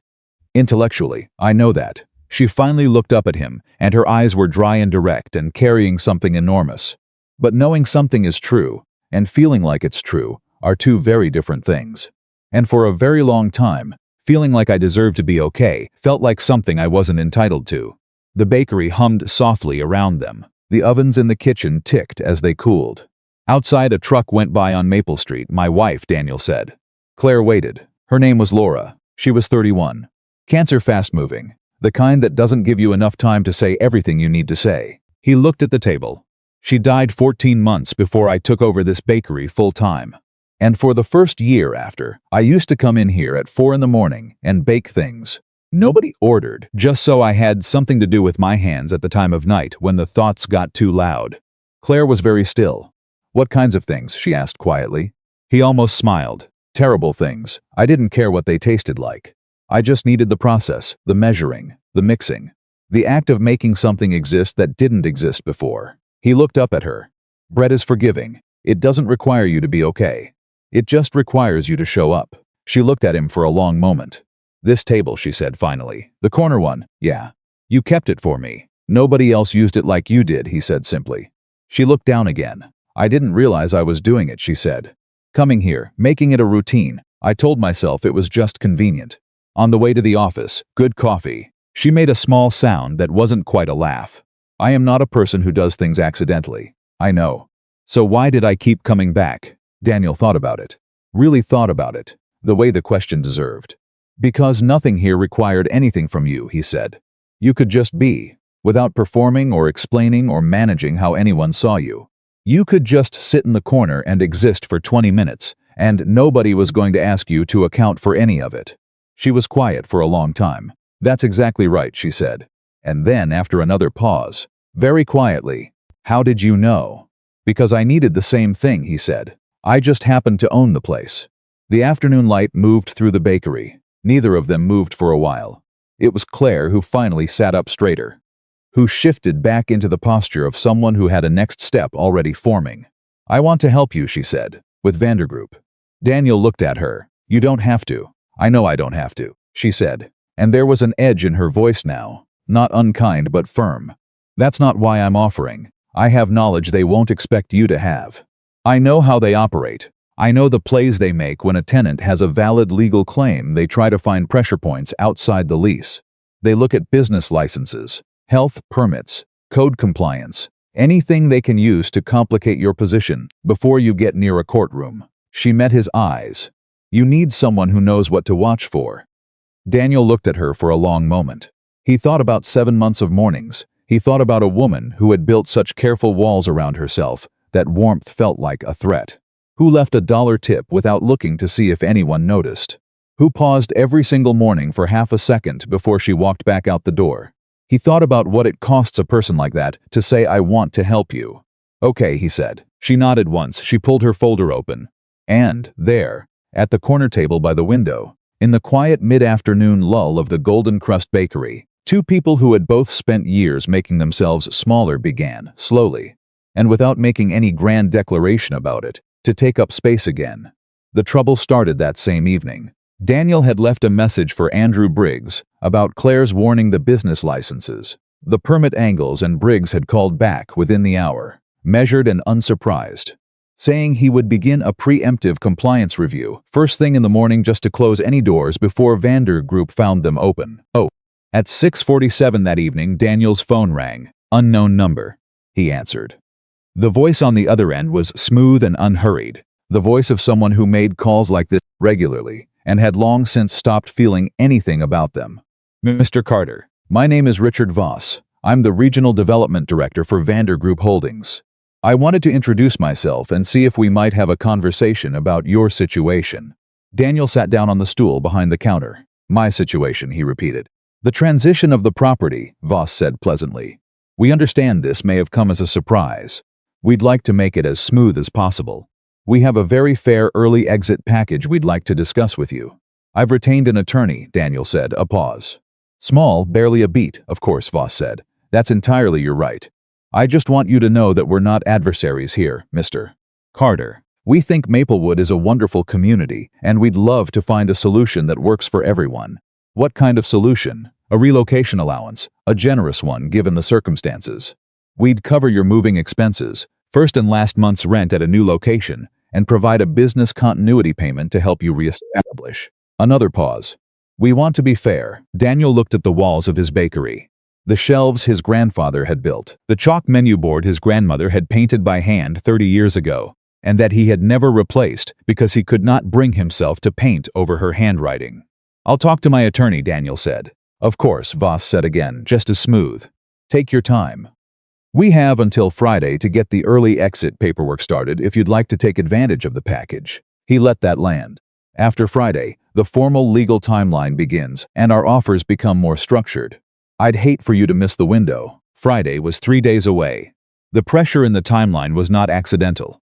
Intellectually, I know that. She finally looked up at him, and her eyes were dry and direct and carrying something enormous. But knowing something is true, and feeling like it's true, are two very different things. And for a very long time, feeling like I deserved to be okay felt like something I wasn't entitled to. The bakery hummed softly around them. The ovens in the kitchen ticked as they cooled. Outside, a truck went by on Maple Street. My wife, Daniel said. Claire waited. Her name was Laura. She was 31. Cancer fast-moving. The kind that doesn't give you enough time to say everything you need to say. He looked at the table. She died 14 months before I took over this bakery full-time. And for the first year after, I used to come in here at 4 in the morning and bake things. Nobody ordered, just so I had something to do with my hands at the time of night when the thoughts got too loud. Claire was very still. What kinds of things? She asked quietly. He almost smiled. Terrible things. I didn't care what they tasted like. I just needed the process, the measuring, the mixing. The act of making something exist that didn't exist before. He looked up at her. Bread is forgiving. It doesn't require you to be okay. It just requires you to show up. She looked at him for a long moment. This table, she said finally. The corner one, yeah. You kept it for me. Nobody else used it like you did, he said simply. She looked down again. I didn't realize I was doing it, she said. Coming here, making it a routine. I told myself it was just convenient. On the way to the office, good coffee. She made a small sound that wasn't quite a laugh. I am not a person who does things accidentally. I know. So why did I keep coming back? Daniel thought about it. Really thought about it. The way the question deserved. Because nothing here required anything from you, he said. You could just be, without performing or explaining or managing how anyone saw you. You could just sit in the corner and exist for 20 minutes, and nobody was going to ask you to account for any of it. She was quiet for a long time. That's exactly right, she said. And then, after another pause, very quietly, how did you know? Because I needed the same thing, he said. I just happened to own the place. The afternoon light moved through the bakery. Neither of them moved for a while. It was Claire who finally sat up straighter, who shifted back into the posture of someone who had a next step already forming. I want to help you, she said, with Vandergroup. Daniel looked at her. You don't have to. I know I don't have to, she said. And there was an edge in her voice now, not unkind but firm. That's not why I'm offering. I have knowledge they won't expect you to have. I know how they operate. I know the plays they make when a tenant has a valid legal claim. They try to find pressure points outside the lease. They look at business licenses, health permits, code compliance, anything they can use to complicate your position before you get near a courtroom. She met his eyes. You need someone who knows what to watch for. Daniel looked at her for a long moment. He thought about 7 months of mornings. He thought about a woman who had built such careful walls around herself that warmth felt like a threat. Who left a dollar tip without looking to see if anyone noticed. Who paused every single morning for half a second before she walked back out the door. He thought about what it costs a person like that to say, "I want to help you." "Okay," he said. She nodded once. She pulled her folder open. And there, at the corner table by the window, in the quiet mid-afternoon lull of the Golden Crust Bakery, two people who had both spent years making themselves smaller began, slowly, and without making any grand declaration about it, to take up space again. The trouble started that same evening. Daniel had left a message for Andrew Briggs about Claire's warning the business licenses, the permit angles, and Briggs had called back within the hour, measured and unsurprised, saying he would begin a preemptive compliance review first thing in the morning just to close any doors before Vander Group found them open. At 6:47 that evening, Daniel's phone rang. Unknown number. He answered. The voice on the other end was smooth and unhurried, the voice of someone who made calls like this regularly and had long since stopped feeling anything about them. "Mr. Carter, my name is Richard Voss. I'm the Regional Development Director for Vander Group Holdings. I wanted to introduce myself and see if we might have a conversation about your situation." Daniel sat down on the stool behind the counter. "My situation," he repeated. "The transition of the property," Voss said pleasantly. "We understand this may have come as a surprise. We'd like to make it as smooth as possible. We have a very fair early exit package we'd like to discuss with you." "I've retained an attorney," Daniel said, a pause. "Small, barely a beat, of course," Voss said. "That's entirely your right. I just want you to know that we're not adversaries here, Mr. Carter. We think Maplewood is a wonderful community, and we'd love to find a solution that works for everyone." "What kind of solution?" "A relocation allowance, a generous one given the circumstances. We'd cover your moving expenses, first and last month's rent at a new location, and provide a business continuity payment to help you reestablish." Another pause. "We want to be fair." Daniel looked at the walls of his bakery. The shelves his grandfather had built, the chalk menu board his grandmother had painted by hand 30 years ago, and that he had never replaced because he could not bring himself to paint over her handwriting. "I'll talk to my attorney," Daniel said. "Of course," Voss said again, just as smooth. "Take your time. We have until Friday to get the early exit paperwork started if you'd like to take advantage of the package." He let that land. "After Friday, the formal legal timeline begins, and our offers become more structured. I'd hate for you to miss the window." Friday was 3 days away. The pressure in the timeline was not accidental.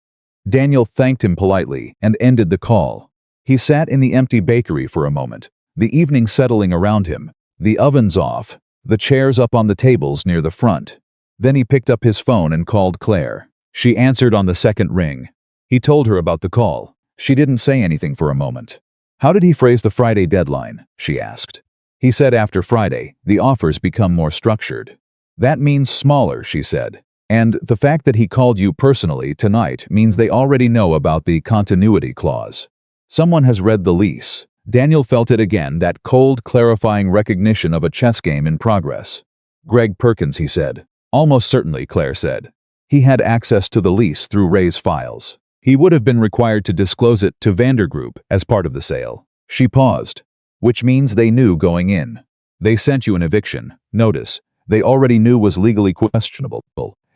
Daniel thanked him politely and ended the call. He sat in the empty bakery for a moment, the evening settling around him, the ovens off, the chairs up on the tables near the front. Then he picked up his phone and called Claire. She answered on the second ring. He told her about the call. She didn't say anything for a moment. "How did he phrase the Friday deadline?" she asked. "He said after Friday, the offers become more structured." "That means smaller," she said. "And the fact that he called you personally tonight means they already know about the continuity clause. Someone has read the lease." Daniel felt it again, that cold, clarifying recognition of a chess game in progress. "Greg Perkins," he said. "Almost certainly," Claire said. "He had access to the lease through Ray's files. He would have been required to disclose it to Vander Group as part of the sale." She paused. "Which means they knew going in. They sent you an eviction notice they already knew was legally questionable,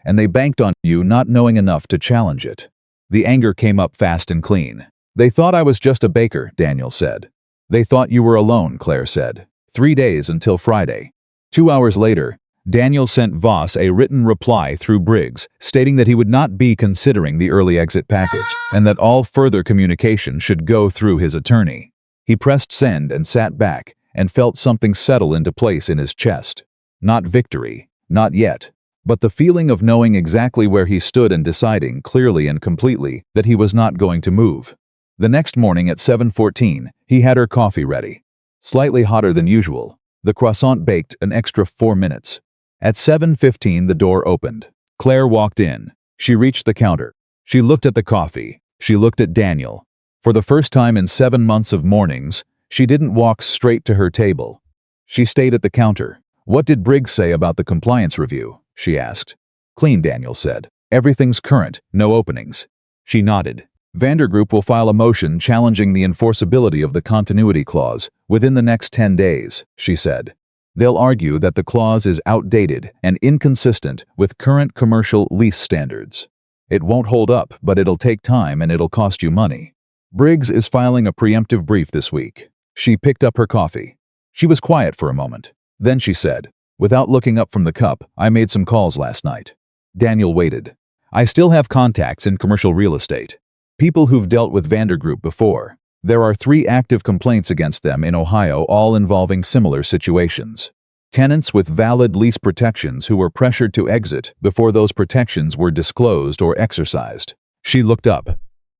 and they banked on you not knowing enough to challenge it." The anger came up fast and clean. "They thought I was just a baker," Daniel said. "They thought you were alone," Claire said. 3 days until Friday." 2 hours later, Daniel sent Voss a written reply through Briggs stating that he would not be considering the early exit package and that all further communication should go through his attorney. He pressed send and sat back and felt something settle into place in his chest. Not victory, not yet, but the feeling of knowing exactly where he stood and deciding clearly and completely that he was not going to move. The next morning at 7:14, he had her coffee ready. Slightly hotter than usual. The croissant baked an extra 4 minutes. At 7:15 the door opened. Claire walked in. She reached the counter. She looked at the coffee. She looked at Daniel. For the first time in 7 months of mornings, she didn't walk straight to her table. She stayed at the counter. "What did Briggs say about the compliance review?" she asked. "Clean," Daniel said. "Everything's current, no openings." She nodded. "Vandergroup will file a motion challenging the enforceability of the continuity clause within the next 10 days, she said. They'll argue that the clause is outdated and inconsistent with current commercial lease standards. It won't hold up, but it'll take time and it'll cost you money. Briggs is filing a preemptive brief this week." She picked up her coffee. She was quiet for a moment. Then she said, without looking up from the cup, "I made some calls last night." Daniel waited. "I still have contacts in commercial real estate. People who've dealt with Vandergroup before. There are 3 active complaints against them in Ohio, all involving similar situations. Tenants with valid lease protections who were pressured to exit before those protections were disclosed or exercised." She looked up.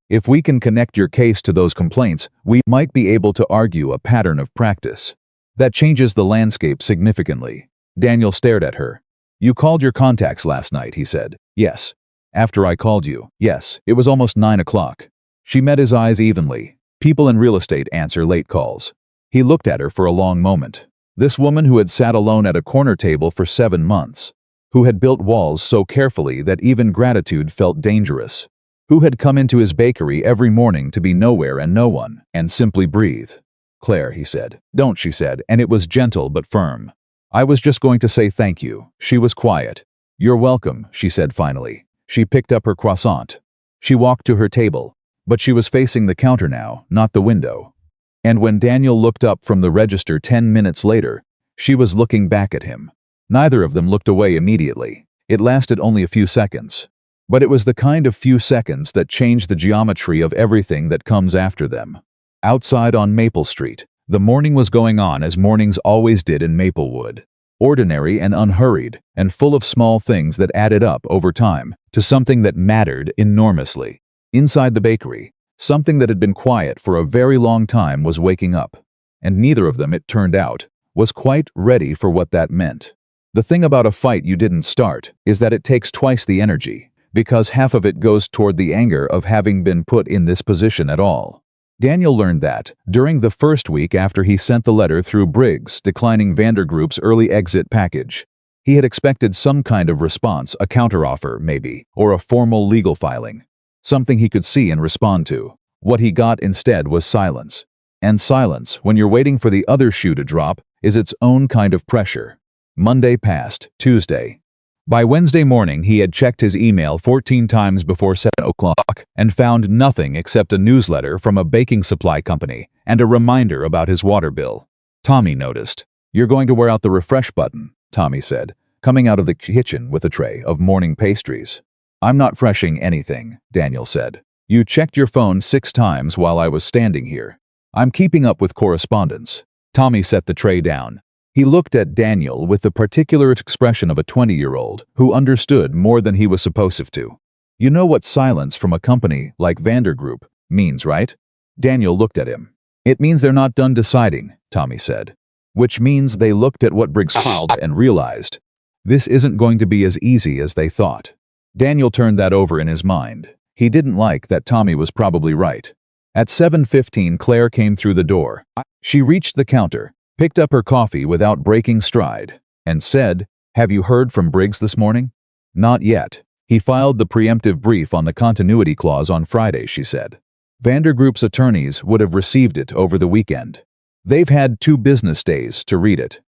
"If we can connect your case to those complaints, we might be able to argue a pattern of practice. That changes the landscape significantly." Daniel stared at her. "You called your contacts last night," he said. "Yes." "After I called you?" "Yes. It was almost 9 o'clock. She met his eyes evenly. People in real estate answer late calls. He looked at her for a long moment. This woman who had sat alone at a corner table for 7 months. Who had built walls so carefully that even gratitude felt dangerous. Who had come into his bakery every morning to be nowhere and no one, and simply breathe. "Claire," he said. "Don't," she said, and it was gentle but firm. "I was just going to say thank you." She was quiet. "You're welcome," she said finally. She picked up her croissant. She walked to her table. But she was facing the counter now, not the window. And when Daniel looked up from the register 10 minutes later, she was looking back at him. Neither of them looked away immediately. It lasted only a few seconds. But it was the kind of few seconds that changed the geometry of everything that comes after them. Outside on Maple Street, the morning was going on as mornings always did in Maplewood. Ordinary and unhurried, and full of small things that added up over time to something that mattered enormously. Inside the bakery, something that had been quiet for a very long time was waking up, and neither of them, it turned out, was quite ready for what that meant. The thing about a fight you didn't start is that it takes twice the energy, because half of it goes toward the anger of having been put in this position at all. Daniel learned that during the first week after he sent the letter through Briggs declining Vandergroup's early exit package. He had expected some kind of response, a counteroffer maybe, or a formal legal filing. Something he could see and respond to. What he got instead was silence. And silence, when you're waiting for the other shoe to drop, is its own kind of pressure. Monday passed, Tuesday. By Wednesday morning, he had checked his email 14 times before 7 o'clock and found nothing except a newsletter from a baking supply company and a reminder about his water bill. Tommy noticed. "You're going to wear out the refresh button," Tommy said, coming out of the kitchen with a tray of morning pastries. "I'm not freshing anything," Daniel said. "You checked your phone 6 times while I was standing here." "I'm keeping up with correspondence." Tommy set the tray down. He looked at Daniel with the particular expression of a 20-year-old who understood more than he was supposed to. "You know what silence from a company like Vandergroup means, right?" Daniel looked at him. "It means they're not done deciding," Tommy said. "Which means they looked at what Briggs filed and realized. This isn't going to be as easy as they thought." Daniel turned that over in his mind. He didn't like that Tommy was probably right. At 7:15, Claire came through the door. She reached the counter, picked up her coffee without breaking stride, and said, "Have you heard from Briggs this morning?" "Not yet. He filed the preemptive brief on the continuity clause on Friday," she said. "Vandergroup's attorneys would have received it over the weekend. They've had 2 business days to read it.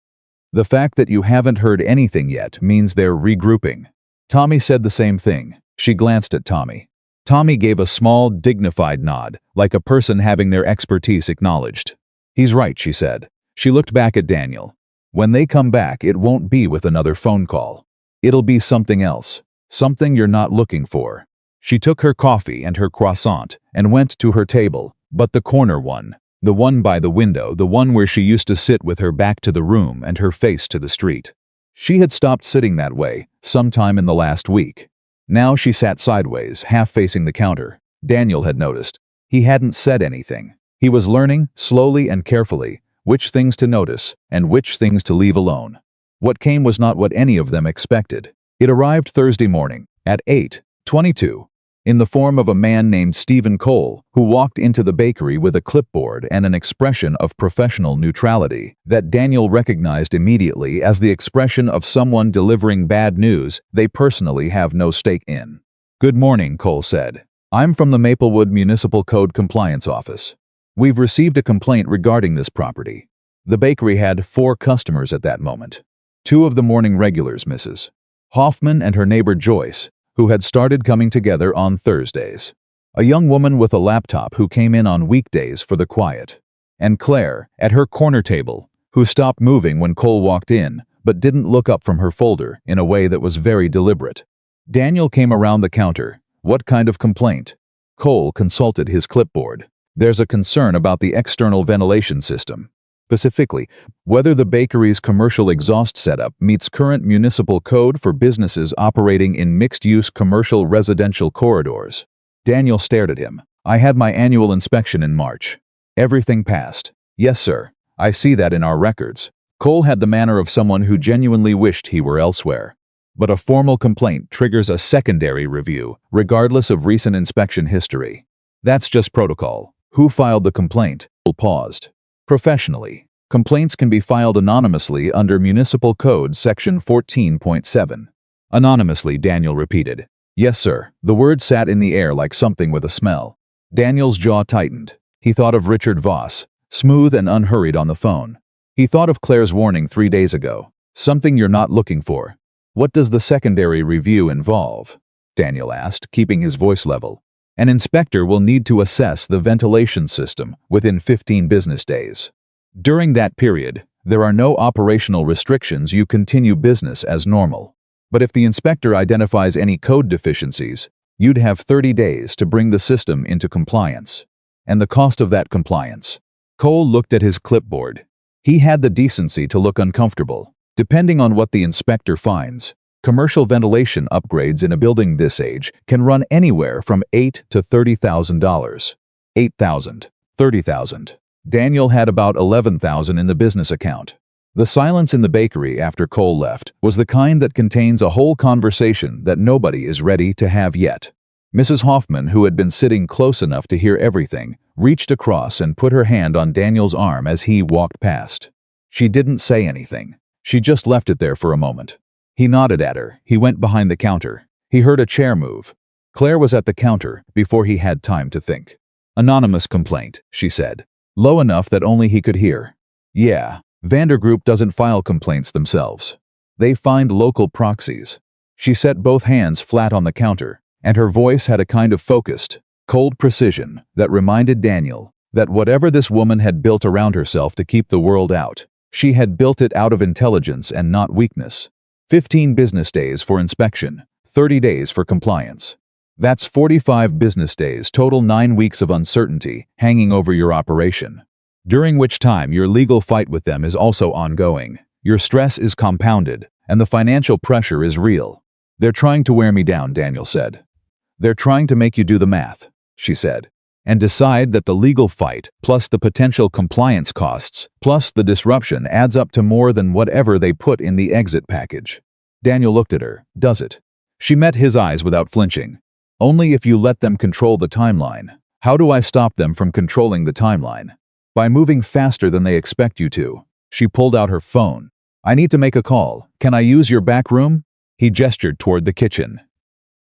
The fact that you haven't heard anything yet means they're regrouping." Tommy said the same thing. She glanced at Tommy. Tommy gave a small, dignified nod, like a person having their expertise acknowledged. "He's right," she said. She looked back at Daniel. "When they come back, it won't be with another phone call. It'll be something else. Something you're not looking for." She took her coffee and her croissant and went to her table, but the corner one, the one by the window, the one where she used to sit with her back to the room and her face to the street. She had stopped sitting that way sometime in the last week. Now she sat sideways, half facing the counter. Daniel had noticed. He hadn't said anything. He was learning, slowly and carefully, which things to notice, and which things to leave alone. What came was not what any of them expected. It arrived Thursday morning, at 8:22, in the form of a man named Stephen Cole, who walked into the bakery with a clipboard and an expression of professional neutrality that Daniel recognized immediately as the expression of someone delivering bad news they personally have no stake in. "Good morning," Cole said. "I'm from the Maplewood Municipal Code Compliance Office. We've received a complaint regarding this property." The bakery had 4 customers at that moment. 2 of the morning regulars, Mrs. Hoffman and her neighbor Joyce, who had started coming together on Thursdays. A young woman with a laptop who came in on weekdays for the quiet. And Claire, at her corner table, who stopped moving when Cole walked in, but didn't look up from her folder in a way that was very deliberate. Daniel came around the counter. "What kind of complaint?" Cole consulted his clipboard. "There's a concern about the external ventilation system. Specifically, whether the bakery's commercial exhaust setup meets current municipal code for businesses operating in mixed-use commercial residential corridors." Daniel stared at him. "I had my annual inspection in March. Everything passed." "Yes, sir. I see that in our records." Cole had the manner of someone who genuinely wished he were elsewhere. "But a formal complaint triggers a secondary review, regardless of recent inspection history. That's just protocol." "Who filed the complaint?" Cole paused. "Professionally. Complaints can be filed anonymously under Municipal Code Section 14.7. "Anonymously," Daniel repeated. "Yes, sir." The word sat in the air like something with a smell. Daniel's jaw tightened. He thought of Richard Voss, smooth and unhurried on the phone. He thought of Claire's warning 3 days ago. "Something you're not looking for." "What does the secondary review involve?" Daniel asked, keeping his voice level. "An inspector will need to assess the ventilation system within 15 business days. During that period, there are no operational restrictions. You continue business as normal. But if the inspector identifies any code deficiencies, you'd have 30 days to bring the system into compliance. And the cost of that compliance." Cole looked at his clipboard. He had the decency to look uncomfortable. "Depending on what the inspector finds, commercial ventilation upgrades in a building this age can run anywhere from $8,000 to $30,000. $8,000, $30,000. Daniel had about $11,000 in the business account. The silence in the bakery after Cole left was the kind that contains a whole conversation that nobody is ready to have yet. Mrs. Hoffman, who had been sitting close enough to hear everything, reached across and put her hand on Daniel's arm as he walked past. She didn't say anything. She just left it there for a moment. He nodded at her. He went behind the counter. He heard a chair move. Claire was at the counter before he had time to think. "Anonymous complaint," she said, low enough that only he could hear. "Yeah, Vandergroup doesn't file complaints themselves. They find local proxies." She set both hands flat on the counter, and her voice had a kind of focused, cold precision that reminded Daniel that whatever this woman had built around herself to keep the world out, she had built it out of intelligence and not weakness. 15 business days for inspection, 30 days for compliance. That's 45 business days, total 9 weeks of uncertainty hanging over your operation, during which time your legal fight with them is also ongoing. Your stress is compounded, and the financial pressure is real. "They're trying to wear me down," Daniel said. "They're trying to make you do the math," she said, "and decide that the legal fight, plus the potential compliance costs, plus the disruption adds up to more than whatever they put in the exit package." Daniel looked at her. "Does it?" She met his eyes without flinching. "Only if you let them control the timeline." "How do I stop them from controlling the timeline?" "By moving faster than they expect you to." She pulled out her phone. "I need to make a call. Can I use your back room?" He gestured toward the kitchen.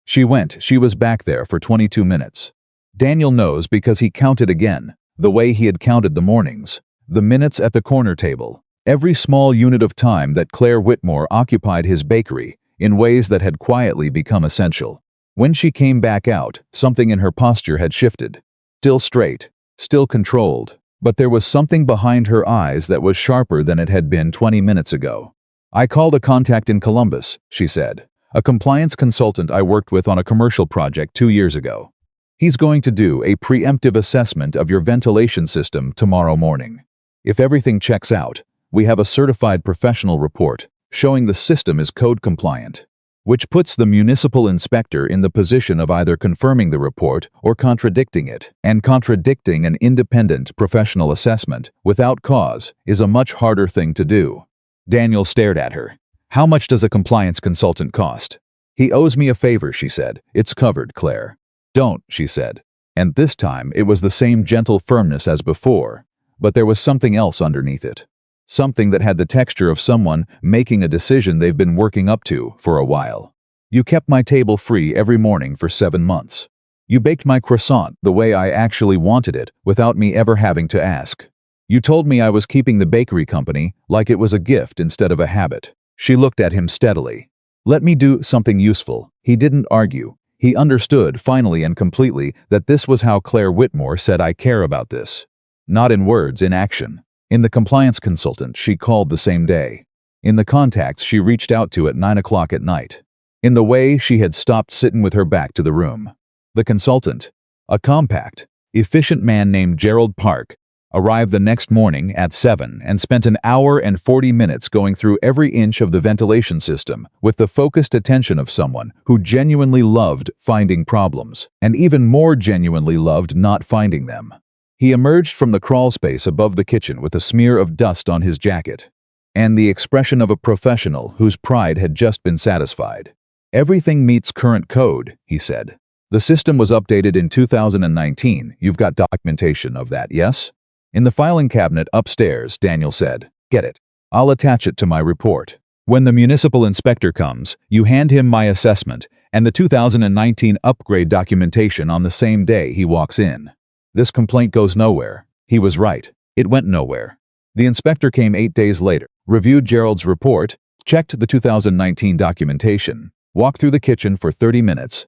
She went. She was back there for 22 minutes. Daniel knows because he counted again, the way he had counted the mornings, the minutes at the corner table, every small unit of time that Claire Whitmore occupied his bakery in ways that had quietly become essential. When she came back out, something in her posture had shifted. Still straight, still controlled, but there was something behind her eyes that was sharper than it had been 20 minutes ago. "I called a contact in Columbus," she said. "A compliance consultant I worked with on a commercial project 2 years ago. He's going to do a preemptive assessment of your ventilation system tomorrow morning. If everything checks out, we have a certified professional report showing the system is code compliant. which puts the municipal inspector in the position of either confirming the report or contradicting it. And contradicting an independent professional assessment without cause is a much harder thing to do. Daniel stared at her. How much does a compliance consultant cost? He owes me a favor, she said. It's covered, Claire. Don't, she said. And this time it was the same gentle firmness as before, but there was something else underneath it. Something that had the texture of someone making a decision they've been working up to for a while. You kept my table free every morning for 7 months. You baked my croissant the way I actually wanted it without me ever having to ask. You told me I was keeping the bakery company like it was a gift instead of a habit. She looked at him steadily. Let me do something useful. He didn't argue. He understood finally and completely that this was how Claire Whitmore said I care about this. Not in words, in action. In the compliance consultant she called the same day. In the contacts she reached out to at 9 o'clock at night. In the way she had stopped sitting with her back to the room. The consultant, a compact, efficient man named Gerald Park, arrived the next morning at 7 and spent an hour and 40 minutes going through every inch of the ventilation system with the focused attention of someone who genuinely loved finding problems and even more genuinely loved not finding them. He emerged from the crawl space above the kitchen with a smear of dust on his jacket and the expression of a professional whose pride had just been satisfied. Everything meets current code, he said. The system was updated in 2019. You've got documentation of that, yes? In the filing cabinet upstairs, Daniel said. Get it. I'll attach it to my report. When the municipal inspector comes, you hand him my assessment and the 2019 upgrade documentation on the same day he walks in. This complaint goes nowhere. He was right. It went nowhere. The inspector came 8 days later, reviewed Gerald's report, checked the 2019 documentation, walked through the kitchen for 30 minutes,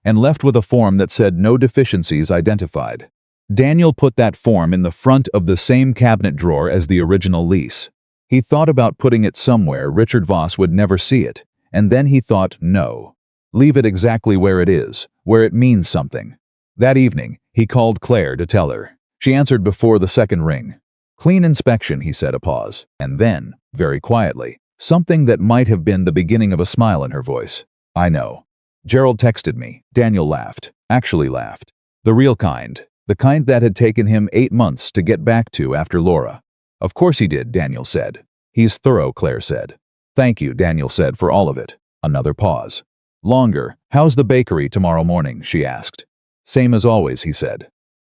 and left with a form that said no deficiencies identified. Daniel put that form in the front of the same cabinet drawer as the original lease. He thought about putting it somewhere Richard Voss would never see it, and then he thought, no. Leave it exactly where it is, where it means something. That evening, he called Claire to tell her. She answered before the second ring. Clean inspection, he said, a pause, and then, very quietly, something that might have been the beginning of a smile in her voice. I know. Gerald texted me. Daniel laughed. Actually laughed. The real kind. The kind that had taken him 8 months to get back to after Laura. Of course he did, Daniel said. He's thorough, Claire said. Thank you, Daniel said, for all of it. Another pause. Longer. How's the bakery tomorrow morning, she asked. Same as always, he said.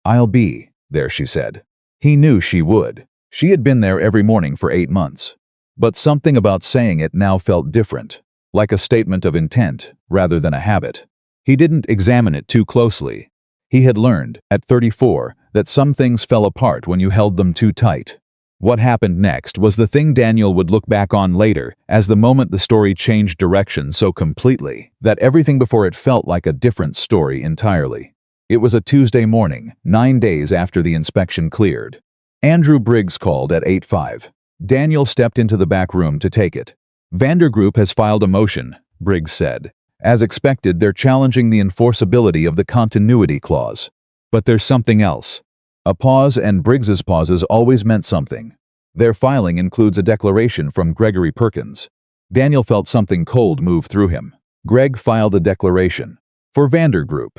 I'll be there, she said. He knew she would. She had been there every morning for 8 months. But something about saying it now felt different, like a statement of intent rather than a habit. He didn't examine it too closely. He had learned, at 34, that some things fell apart when you held them too tight. What happened next was the thing Daniel would look back on later as the moment the story changed direction so completely that everything before it felt like a different story entirely. It was a Tuesday morning, 9 days after the inspection cleared. Andrew Briggs called at 8:05. Daniel stepped into the back room to take it. Vandergroup has filed a motion, Briggs said. As expected, they're challenging the enforceability of the continuity clause. But there's something else. A pause, and Briggs's pauses always meant something. Their filing includes a declaration from Gregory Perkins. Daniel felt something cold move through him. Greg filed a declaration for Vandergroup,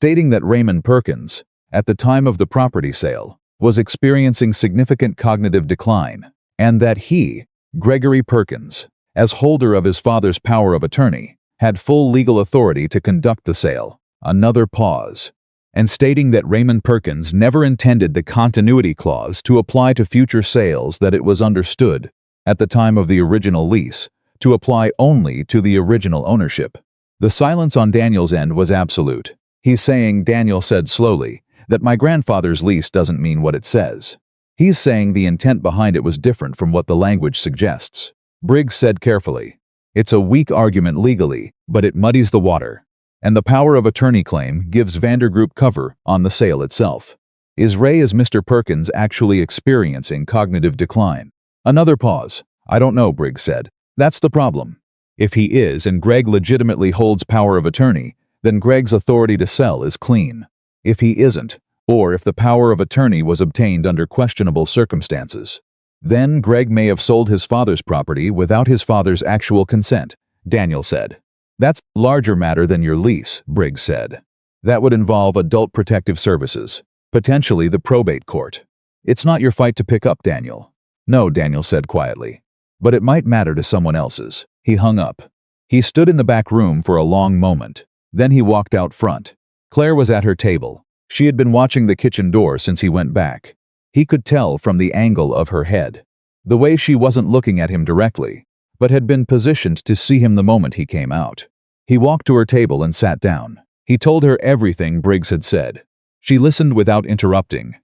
stating that Raymond Perkins, at the time of the property sale, was experiencing significant cognitive decline, and that he, Gregory Perkins, as holder of his father's power of attorney, had full legal authority to conduct the sale. Another pause. And stating that Raymond Perkins never intended the continuity clause to apply to future sales, that it was understood, at the time of the original lease, to apply only to the original ownership. The silence on Daniel's end was absolute. He's saying, Daniel said slowly, that my grandfather's lease doesn't mean what it says. He's saying the intent behind it was different from what the language suggests. Briggs said carefully, it's a weak argument legally, but it muddies the water. And the power of attorney claim gives Vandergroup cover on the sale itself. Is Mr. Perkins actually experiencing cognitive decline? Another pause. I don't know, Briggs said. That's the problem. If he is and Greg legitimately holds power of attorney, then Greg's authority to sell is clean. If he isn't, or if the power of attorney was obtained under questionable circumstances, then Greg may have sold his father's property without his father's actual consent, Daniel said. That's a larger matter than your lease, Briggs said. That would involve adult protective services, potentially the probate court. It's not your fight to pick up, Daniel. No, Daniel said quietly. But it might matter to someone else's. He hung up. He stood in the back room for a long moment. Then he walked out front. Claire was at her table. She had been watching the kitchen door since he went back. He could tell from the angle of her head. The way she wasn't looking at him directly, but had been positioned to see him the moment he came out. He walked to her table and sat down. He told her everything Briggs had said. She listened without interrupting,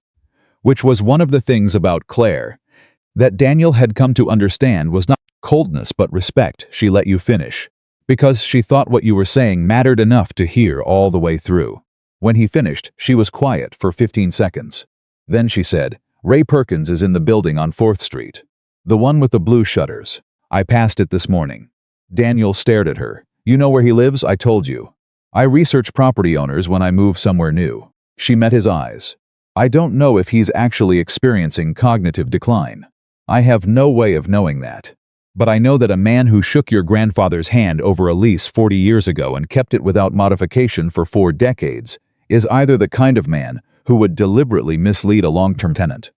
which was one of the things about Claire that Daniel had come to understand was not coldness but respect. She let you finish, because she thought what you were saying mattered enough to hear all the way through. When he finished, she was quiet for 15 seconds. Then she said, Ray Perkins is in the building on 4th Street. The one with the blue shutters. I passed it this morning. Daniel stared at her. You know where he lives? I told you. I research property owners when I move somewhere new. She met his eyes. I don't know if he's actually experiencing cognitive decline. I have no way of knowing that. But I know that a man who shook your grandfather's hand over a lease 40 years ago and kept it without modification for 4 decades is either the kind of man who would deliberately mislead a long-term tenant,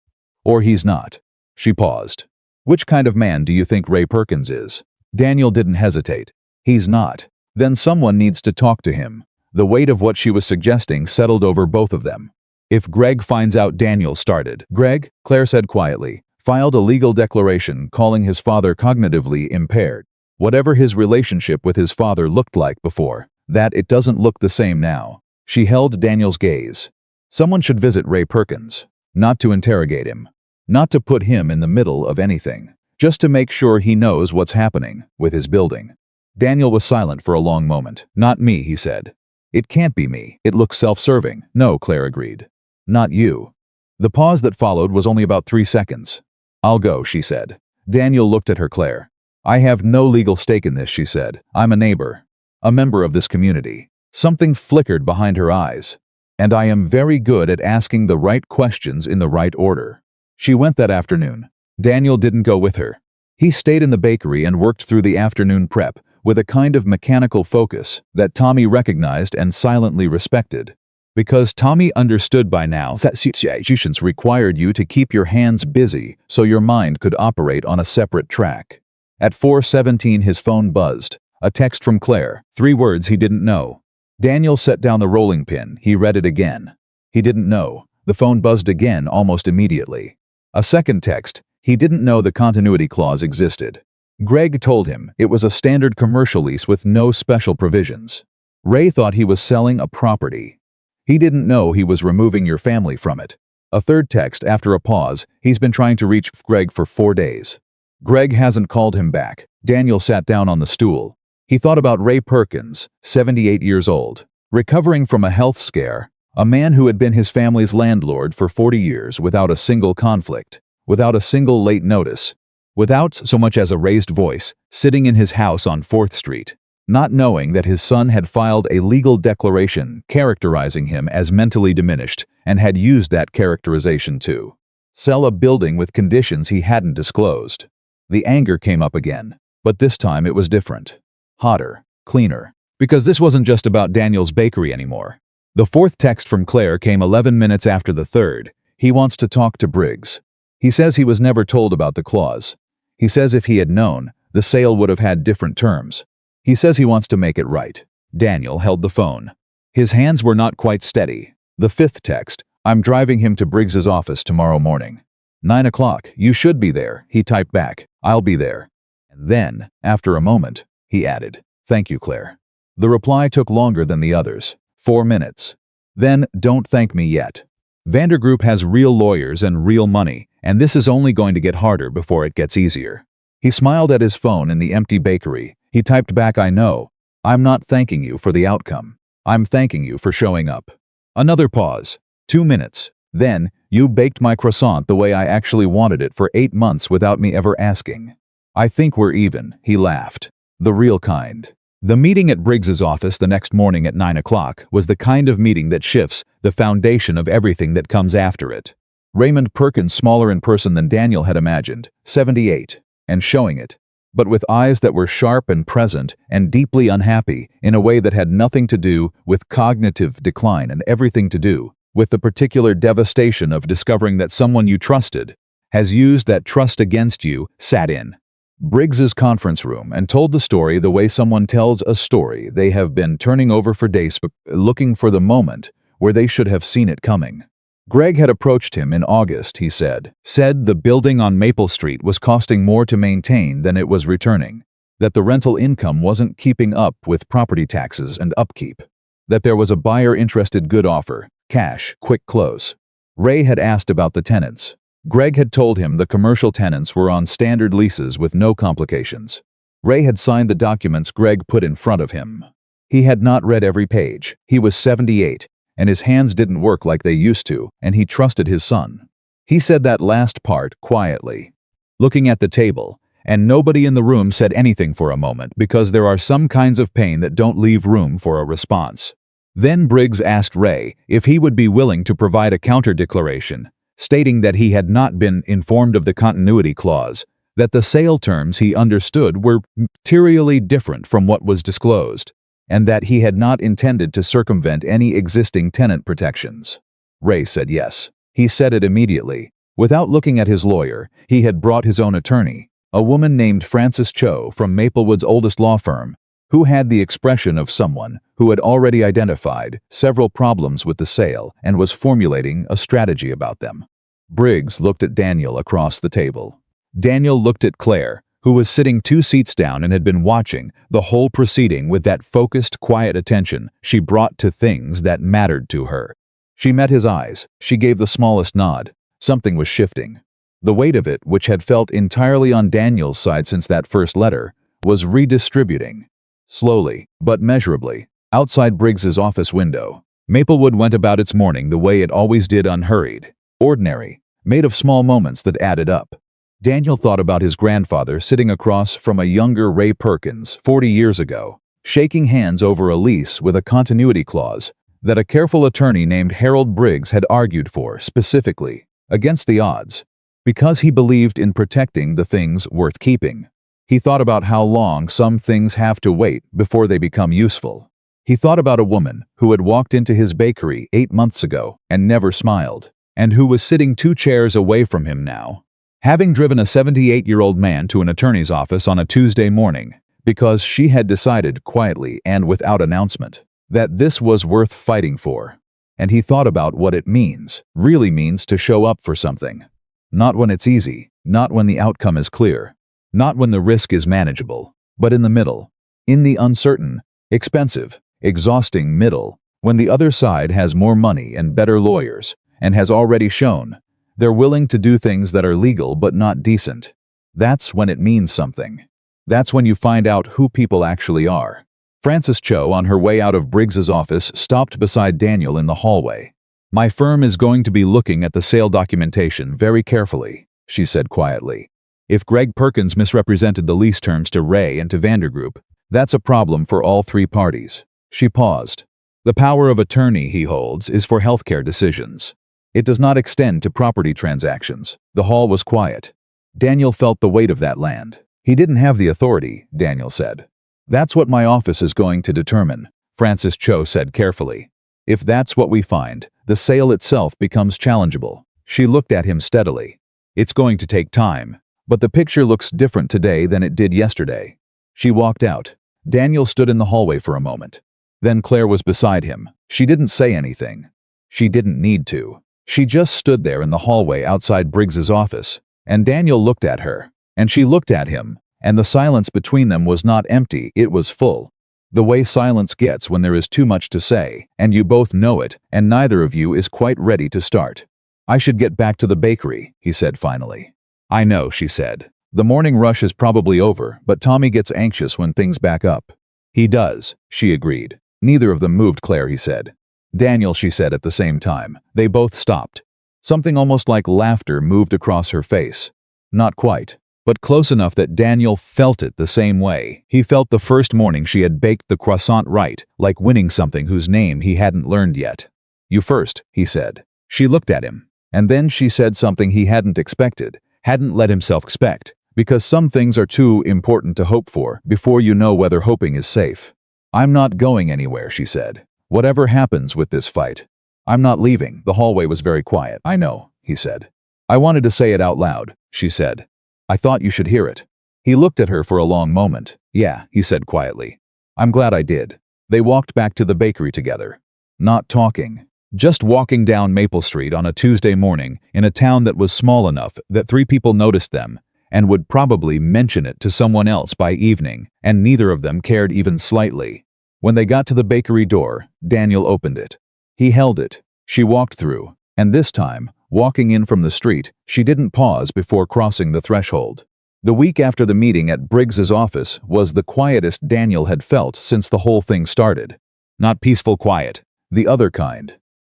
or he's not. She paused. Which kind of man do you think Ray Perkins is? Daniel didn't hesitate. He's not. Then someone needs to talk to him. The weight of what she was suggesting settled over both of them. If Greg finds out, Daniel started. Greg, Claire said quietly, filed a legal declaration calling his father cognitively impaired. Whatever his relationship with his father looked like before, that it doesn't look the same now. She held Daniel's gaze. Someone should visit Ray Perkins. Not to interrogate him. Not to put him in the middle of anything. Just to make sure he knows what's happening with his building. Daniel was silent for a long moment. Not me, he said. It can't be me. It looks self-serving. No, Claire agreed. Not you. The pause that followed was only about 3 seconds. I'll go, she said. Daniel looked at her. Claire. I have no legal stake in this, she said. I'm a neighbor. A member of this community. Something flickered behind her eyes. And I am very good at asking the right questions in the right order. She went that afternoon. Daniel didn't go with her. He stayed in the bakery and worked through the afternoon prep with a kind of mechanical focus that Tommy recognized and silently respected. Because Tommy understood by now that situations required you to keep your hands busy so your mind could operate on a separate track. At 4:17 his phone buzzed. A text from Claire. 3 words he didn't know. Daniel set down the rolling pin. He read it again. He didn't know. The phone buzzed again almost immediately. A second text. He didn't know the continuity clause existed. Greg told him it was a standard commercial lease with no special provisions. Ray thought he was selling a property. He didn't know he was removing your family from it. A third text after a pause. He's been trying to reach Greg for 4 days. Greg hasn't called him back. Daniel sat down on the stool. He thought about Ray Perkins, 78 years old, recovering from a health scare, a man who had been his family's landlord for 40 years without a single conflict, without a single late notice, without so much as a raised voice, sitting in his house on 4th Street, not knowing that his son had filed a legal declaration characterizing him as mentally diminished and had used that characterization to sell a building with conditions he hadn't disclosed. The anger came up again, but this time it was different. Hotter, cleaner, because this wasn't just about Daniel's bakery anymore. The 4th text from Claire came 11 minutes after the 3rd. He wants to talk to Briggs. He says he was never told about the clause. He says if he had known, the sale would have had different terms. He says he wants to make it right. Daniel held the phone. His hands were not quite steady. The 5th text. I'm driving him to Briggs's office tomorrow morning. 9 o'clock. You should be there, he typed back. I'll be there. And then, after a moment, he added, Thank you, Claire. The reply took longer than the others. 4 minutes. Then, don't thank me yet. Vandergroup has real lawyers and real money, and this is only going to get harder before it gets easier. He smiled at his phone in the empty bakery. He typed back, I know. I'm not thanking you for the outcome. I'm thanking you for showing up. Another pause. 2 minutes. Then, you baked my croissant the way I actually wanted it for 8 months without me ever asking. I think we're even, he laughed. The real kind. The meeting at Briggs's office the next morning at 9 o'clock was the kind of meeting that shifts the foundation of everything that comes after it. Raymond Perkins, smaller in person than Daniel had imagined, 78, and showing it. but with eyes that were sharp and present and deeply unhappy in a way that had nothing to do with cognitive decline and everything to do with the particular devastation of discovering that someone you trusted has used that trust against you, sat in Briggs's conference room and told the story the way someone tells a story they have been turning over for days, looking for the moment where they should have seen it coming. Greg had approached him in August, he said the building on Maple Street was costing more to maintain than it was returning, that the rental income wasn't keeping up with property taxes and upkeep, that there was a buyer interested, good offer, cash, quick close. Ray had asked about the tenants. Greg had told him the commercial tenants were on standard leases with no complications. Ray had signed the documents Greg put in front of him. He had not read every page. He was 78, and his hands didn't work like they used to, and he trusted his son. He said that last part quietly, looking at the table, and nobody in the room said anything for a moment because there are some kinds of pain that don't leave room for a response. Then Briggs asked Ray if he would be willing to provide a counter-declaration, stating that he had not been informed of the continuity clause, that the sale terms he understood were materially different from what was disclosed, and that he had not intended to circumvent any existing tenant protections. Ray said yes. He said it immediately. Without looking at his lawyer, he had brought his own attorney, a woman named Frances Cho from Maplewood's oldest law firm, who had the expression of someone who had already identified several problems with the sale and was formulating a strategy about them. Briggs looked at Daniel across the table. Daniel looked at Claire, who was sitting 2 seats down and had been watching the whole proceeding with that focused, quiet attention she brought to things that mattered to her. She met his eyes. She gave the smallest nod. Something was shifting. The weight of it, which had felt entirely on Daniel's side since that first letter, was redistributing. Slowly, but measurably, outside Briggs's office window, Maplewood went about its morning the way it always did, unhurried, ordinary, made of small moments that added up. Daniel thought about his grandfather sitting across from a younger Ray Perkins 40 years ago, shaking hands over a lease with a continuity clause that a careful attorney named Harold Briggs had argued for specifically, against the odds, because he believed in protecting the things worth keeping. He thought about how long some things have to wait before they become useful. He thought about a woman who had walked into his bakery 8 months ago and never smiled, and who was sitting 2 chairs away from him now, having driven a 78-year-old man to an attorney's office on a Tuesday morning because she had decided quietly and without announcement that this was worth fighting for. And he thought about what it really means to show up for something. Not when it's easy, not when the outcome is clear, not when the risk is manageable, but in the middle, in the uncertain, expensive, exhausting middle, when the other side has more money and better lawyers, and has already shown they're willing to do things that are legal but not decent. That's when it means something. That's when you find out who people actually are. Frances Cho, on her way out of Briggs's office, stopped beside Daniel in the hallway. "My firm is going to be looking at the sale documentation very carefully," she said quietly. "If Greg Perkins misrepresented the lease terms to Ray and to Vandergroup, that's a problem for all 3 parties." She paused. "The power of attorney he holds is for healthcare decisions. It does not extend to property transactions." The hall was quiet. Daniel felt the weight of that land. "He didn't have the authority," Daniel said. "That's what my office is going to determine," Frances Cho said carefully. "If that's what we find, the sale itself becomes challengeable." She looked at him steadily. "It's going to take time, but the picture looks different today than it did yesterday." She walked out. Daniel stood in the hallway for a moment. Then Claire was beside him. She didn't say anything. She didn't need to. She just stood there in the hallway outside Briggs's office, and Daniel looked at her, and she looked at him, and the silence between them was not empty, it was full. The way silence gets when there is too much to say, and you both know it, and neither of you is quite ready to start. "I should get back to the bakery," he said finally. "I know," she said. "The morning rush is probably over, but Tommy gets anxious when things back up." "He does," she agreed. Neither of them moved. "Claire," he said. "Daniel," she said at the same time. They both stopped. Something almost like laughter moved across her face. Not quite, but close enough that Daniel felt it the same way he felt the first morning she had baked the croissant right, like winning something whose name he hadn't learned yet. "You first," he said. She looked at him, and then she said something he hadn't expected, hadn't let himself expect. Because some things are too important to hope for before you know whether hoping is safe. I'm not going anywhere, she said. Whatever happens with this fight. I'm not leaving. The hallway was very quiet. I know, he said. I wanted to say it out loud, she said. I thought you should hear it. He looked at her for a long moment. Yeah, he said quietly. I'm glad I did. They walked back to the bakery together. Not talking. Just walking down Maple Street on a Tuesday morning in a town that was small enough that 3 people noticed them and would probably mention it to someone else by evening, and neither of them cared even slightly. When they got to the bakery door, Daniel opened it. He held it. She walked through, and this time, walking in from the street, she didn't pause before crossing the threshold. The week after the meeting at Briggs's office was the quietest Daniel had felt since the whole thing started. Not peaceful quiet, the other kind.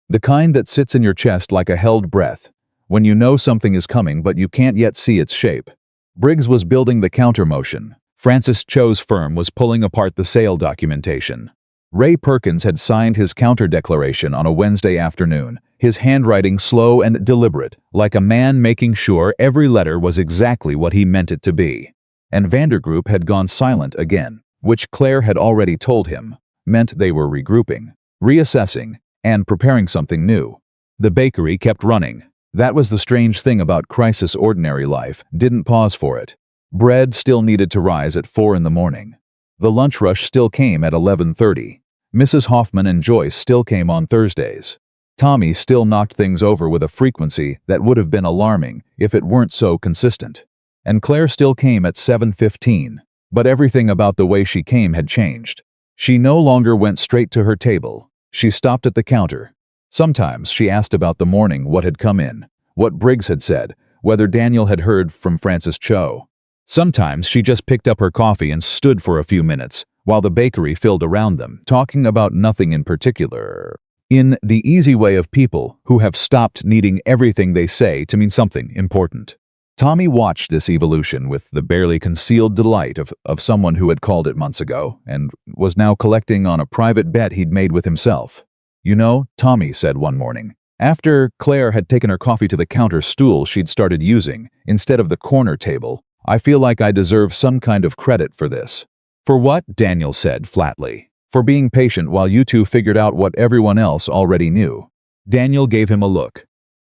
The kind that sits in your chest like a held breath, when you know something is coming but you can't yet see its shape. Briggs was building the counter motion. Francis Cho's firm was pulling apart the sale documentation. Ray Perkins had signed his counter declaration on a Wednesday afternoon, his handwriting slow and deliberate, like a man making sure every letter was exactly what he meant it to be. And Vandergroup had gone silent again, which Claire had already told him, meant they were regrouping, reassessing, and preparing something new. The bakery kept running. That was the strange thing about crisis ordinary life, didn't pause for it. Bread still needed to rise at 4 in the morning. The lunch rush still came at 11:30. Mrs. Hoffman and Joyce still came on Thursdays. Tommy still knocked things over with a frequency that would have been alarming if it weren't so consistent. And Claire still came at 7:15, but everything about the way she came had changed. She no longer went straight to her table. She stopped at the counter. Sometimes she asked about the morning, what had come in, what Briggs had said, whether Daniel had heard from Francis Cho. Sometimes she just picked up her coffee and stood for a few minutes, while the bakery filled around them, talking about nothing in particular. In the easy way of people who have stopped needing everything they say to mean something important. Tommy watched this evolution with the barely concealed delight of someone who had called it months ago and was now collecting on a private bet he'd made with himself. You know, Tommy said one morning, after Claire had taken her coffee to the counter stool she'd started using instead of the corner table, I feel like I deserve some kind of credit for this. For what? Daniel said flatly. For being patient while you two figured out what everyone else already knew. Daniel gave him a look.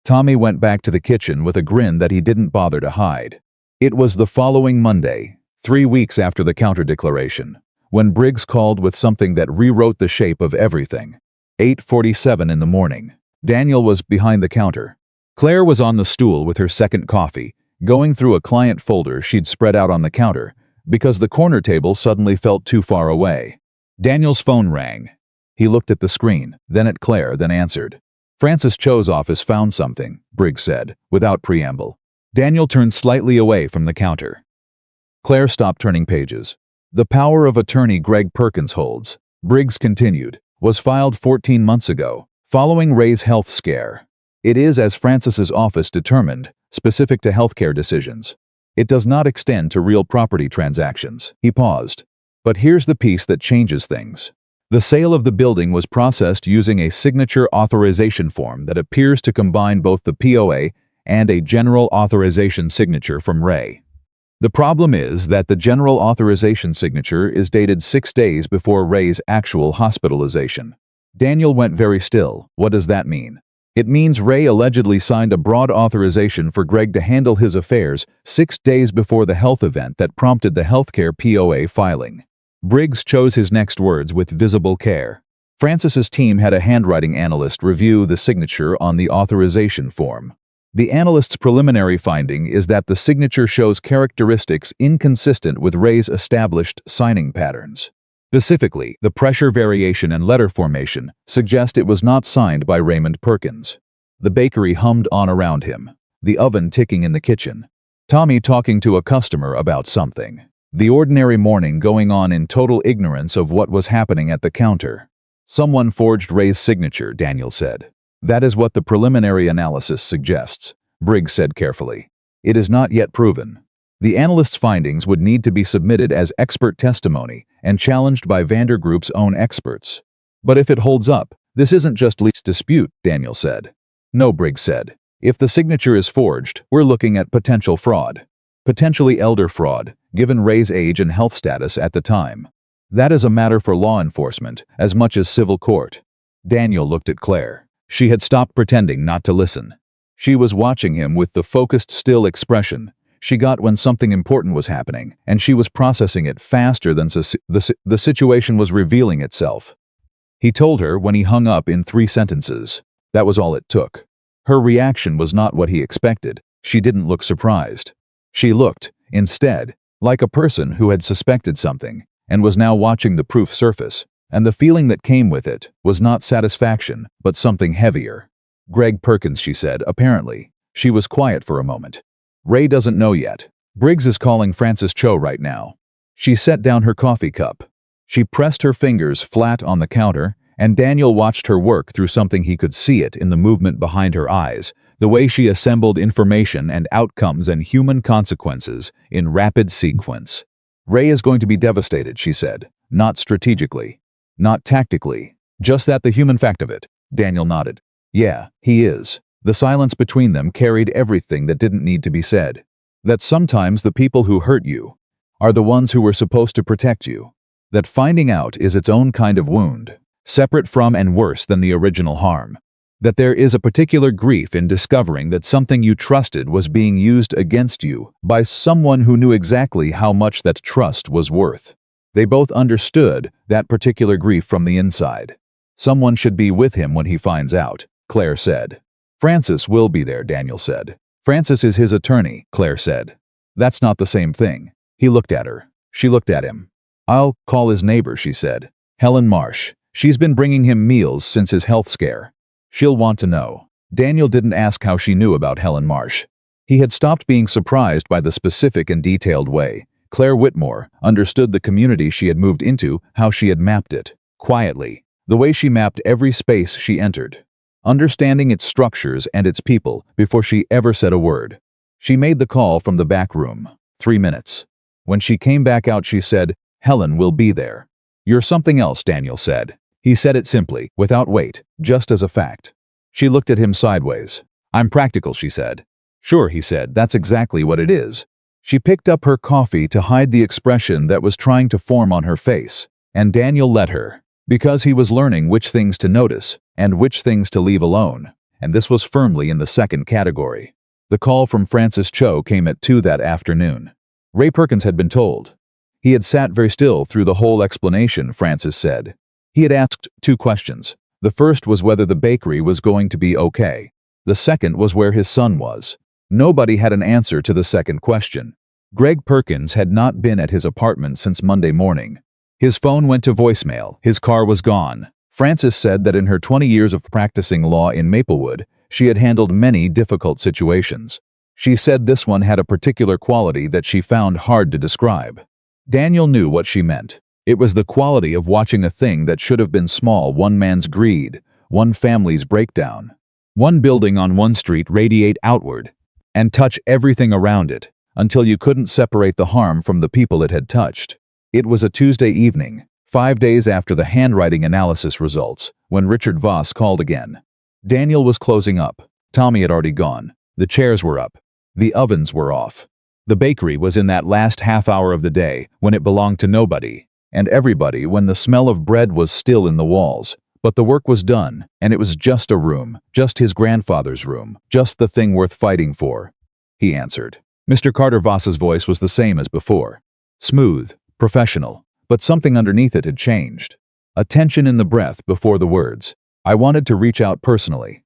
Tommy went back to the kitchen with a grin that he didn't bother to hide. It was the following Monday, 3 weeks after the counter declaration, when Briggs called with something that rewrote the shape of everything. 8:47 in the morning. Daniel was behind the counter. Claire was on the stool with her second coffee, going through a client folder she'd spread out on the counter, because the corner table suddenly felt too far away. Daniel's phone rang. He looked at the screen, then at Claire, then answered. Francis Cho's office found something, Briggs said, without preamble. Daniel turned slightly away from the counter. Claire stopped turning pages. The power of attorney Greg Perkins holds, Briggs continued, was filed 14 months ago, following Ray's health scare. It is, as Francis's office determined, specific to healthcare decisions. It does not extend to real property transactions. He paused. But here's the piece that changes things. The sale of the building was processed using a signature authorization form that appears to combine both the POA and a general authorization signature from Ray. The problem is that the general authorization signature is dated 6 days before Ray's actual hospitalization. Daniel went very still. What does that mean? It means Ray allegedly signed a broad authorization for Greg to handle his affairs 6 days before the health event that prompted the healthcare POA filing. Briggs chose his next words with visible care. Francis's team had a handwriting analyst review the signature on the authorization form. The analyst's preliminary finding is that the signature shows characteristics inconsistent with Ray's established signing patterns. Specifically, the pressure variation and letter formation suggest it was not signed by Raymond Perkins. The bakery hummed on around him, the oven ticking in the kitchen. Tommy talking to a customer about something. The ordinary morning going on in total ignorance of what was happening at the counter. Someone forged Ray's signature, Daniel said. That is what the preliminary analysis suggests, Briggs said carefully. It is not yet proven. The analyst's findings would need to be submitted as expert testimony and challenged by Vandergroup's own experts. But if it holds up, this isn't just lease dispute, Daniel said. No, Briggs said. If the signature is forged, we're looking at potential fraud. Potentially elder fraud, given Ray's age and health status at the time. That is a matter for law enforcement, as much as civil court. Daniel looked at Claire. She had stopped pretending not to listen. She was watching him with the focused, still expression she got when something important was happening, and she was processing it faster than the situation was revealing itself. He told her when he hung up in 3 sentences. That was all it took. Her reaction was not what he expected. She didn't look surprised. She looked, instead, like a person who had suspected something and was now watching the proof surface, and the feeling that came with it was not satisfaction, but something heavier. Greg Perkins, she said, apparently. She was quiet for a moment. Ray doesn't know yet. Briggs is calling Francis Cho right now. She set down her coffee cup. She pressed her fingers flat on the counter, and Daniel watched her work through something he could see it in the movement behind her eyes, the way she assembled information and outcomes and human consequences in rapid sequence. Ray is going to be devastated, she said. Not strategically. Not tactically. Just that the human fact of it. Daniel nodded. Yeah, he is. The silence between them carried everything that didn't need to be said. That sometimes the people who hurt you are the ones who were supposed to protect you. That finding out is its own kind of wound, separate from and worse than the original harm. That there is a particular grief in discovering that something you trusted was being used against you by someone who knew exactly how much that trust was worth. They both understood that particular grief from the inside. Someone should be with him when he finds out, Claire said. Francis will be there, Daniel said. Francis is his attorney, Claire said. That's not the same thing. He looked at her. She looked at him. I'll call his neighbor, she said. Helen Marsh. She's been bringing him meals since his health scare. She'll want to know. Daniel didn't ask how she knew about Helen Marsh. He had stopped being surprised by the specific and detailed way. Claire Whitmore understood the community she had moved into, how she had mapped it. Quietly. The way she mapped every space she entered. Understanding its structures and its people before she ever said a word. She made the call from the back room. 3 minutes. When she came back out, she said, Helen will be there. You're something else, Daniel said. He said it simply, without weight, just as a fact. She looked at him sideways. I'm practical, she said. Sure, he said, that's exactly what it is. She picked up her coffee to hide the expression that was trying to form on her face, and Daniel let her, because he was learning which things to notice and which things to leave alone, and this was firmly in the second category. The call from Francis Cho came at 2 that afternoon. Ray Perkins had been told. He had sat very still through the whole explanation, Francis said. He had asked 2 questions. The first was whether the bakery was going to be okay. The second was where his son was. Nobody had an answer to the second question. Greg Perkins had not been at his apartment since Monday morning. His phone went to voicemail. His car was gone. Francis said that in her 20 years of practicing law in Maplewood, she had handled many difficult situations. She said this one had a particular quality that she found hard to describe. Daniel knew what she meant. It was the quality of watching a thing that should have been small, one man's greed, one family's breakdown, one building on one street radiate outward and touch everything around it until you couldn't separate the harm from the people it had touched. It was a Tuesday evening, 5 days after the handwriting analysis results, when Richard Voss called again. Daniel was closing up. Tommy had already gone. The chairs were up. The ovens were off. The bakery was in that last half hour of the day when it belonged to nobody and everybody, when the smell of bread was still in the walls. But the work was done, and it was just a room, just his grandfather's room, just the thing worth fighting for. He answered. Mr. Carter Voss's voice was the same as before. Smooth, professional, but something underneath it had changed. A tension in the breath before the words. I wanted to reach out personally.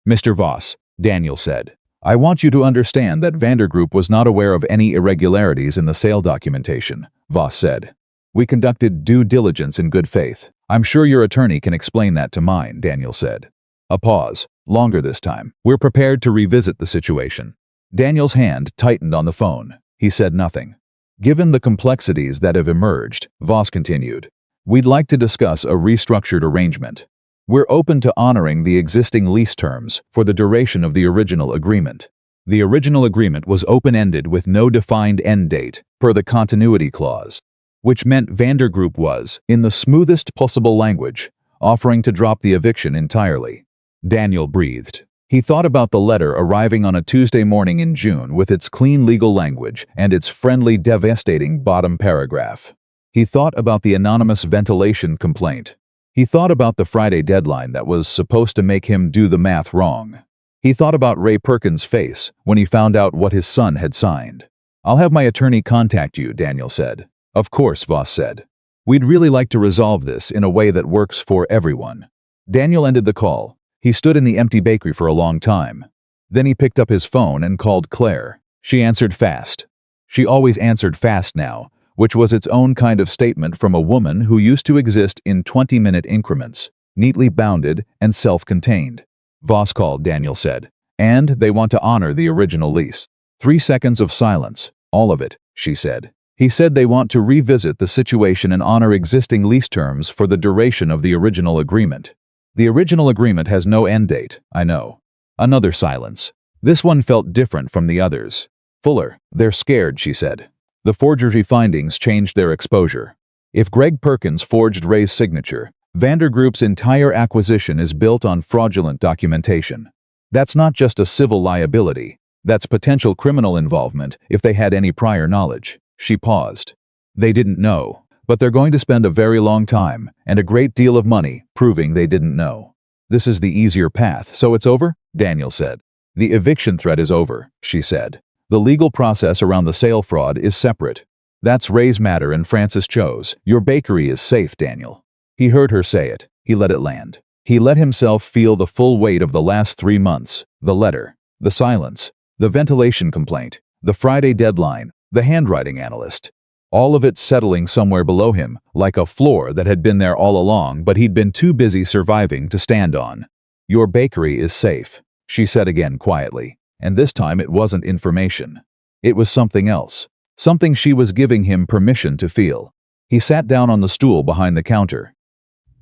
Mr. Voss, Daniel said. I want you to understand that Vandergroup was not aware of any irregularities in the sale documentation, Voss said. We conducted due diligence in good faith. I'm sure your attorney can explain that to mine, Daniel said. A pause, longer this time. We're prepared to revisit the situation. Daniel's hand tightened on the phone. He said nothing. Given the complexities that have emerged, Voss continued, we'd like to discuss a restructured arrangement. We're open to honoring the existing lease terms for the duration of the original agreement. The original agreement was open-ended with no defined end date, per the continuity clause, which meant Vandergroup was, in the smoothest possible language, offering to drop the eviction entirely. Daniel breathed. He thought about the letter arriving on a Tuesday morning in June with its clean legal language and its friendly, devastating bottom paragraph. He thought about the anonymous ventilation complaint. He thought about the Friday deadline that was supposed to make him do the math wrong. He thought about Ray Perkins' face when he found out what his son had signed. "I'll have my attorney contact you," Daniel said. "Of course," Voss said. "We'd really like to resolve this in a way that works for everyone." Daniel ended the call. He stood in the empty bakery for a long time. Then he picked up his phone and called Claire. She answered fast. She always answered fast now, which was its own kind of statement from a woman who used to exist in 20-minute increments, neatly bounded and self-contained. "Voss called," Daniel said, "and they want to honor the original lease." 3 seconds of silence. "All of it," she said. "He said they want to revisit the situation and honor existing lease terms for the duration of the original agreement. The original agreement has no end date, I know." Another silence. This one felt different from the others. "Fuller, they're scared," she said. "The forgery findings changed their exposure. If Greg Perkins forged Ray's signature, Vandergroup's entire acquisition is built on fraudulent documentation. That's not just a civil liability. That's potential criminal involvement if they had any prior knowledge." She paused. "They didn't know, but they're going to spend a very long time and a great deal of money proving they didn't know. This is the easier path, so it's over?" Daniel said. "The eviction threat is over," she said. "The legal process around the sale fraud is separate. That's Ray's matter and Francis Cho's. Your bakery is safe, Daniel." He heard her say it. He let it land. He let himself feel the full weight of the last 3 months, the letter, the silence, the ventilation complaint, the Friday deadline, the handwriting analyst. All of it settling somewhere below him, like a floor that had been there all along but he'd been too busy surviving to stand on. "Your bakery is safe," she said again quietly, and this time it wasn't information. It was something else, something she was giving him permission to feel. He sat down on the stool behind the counter.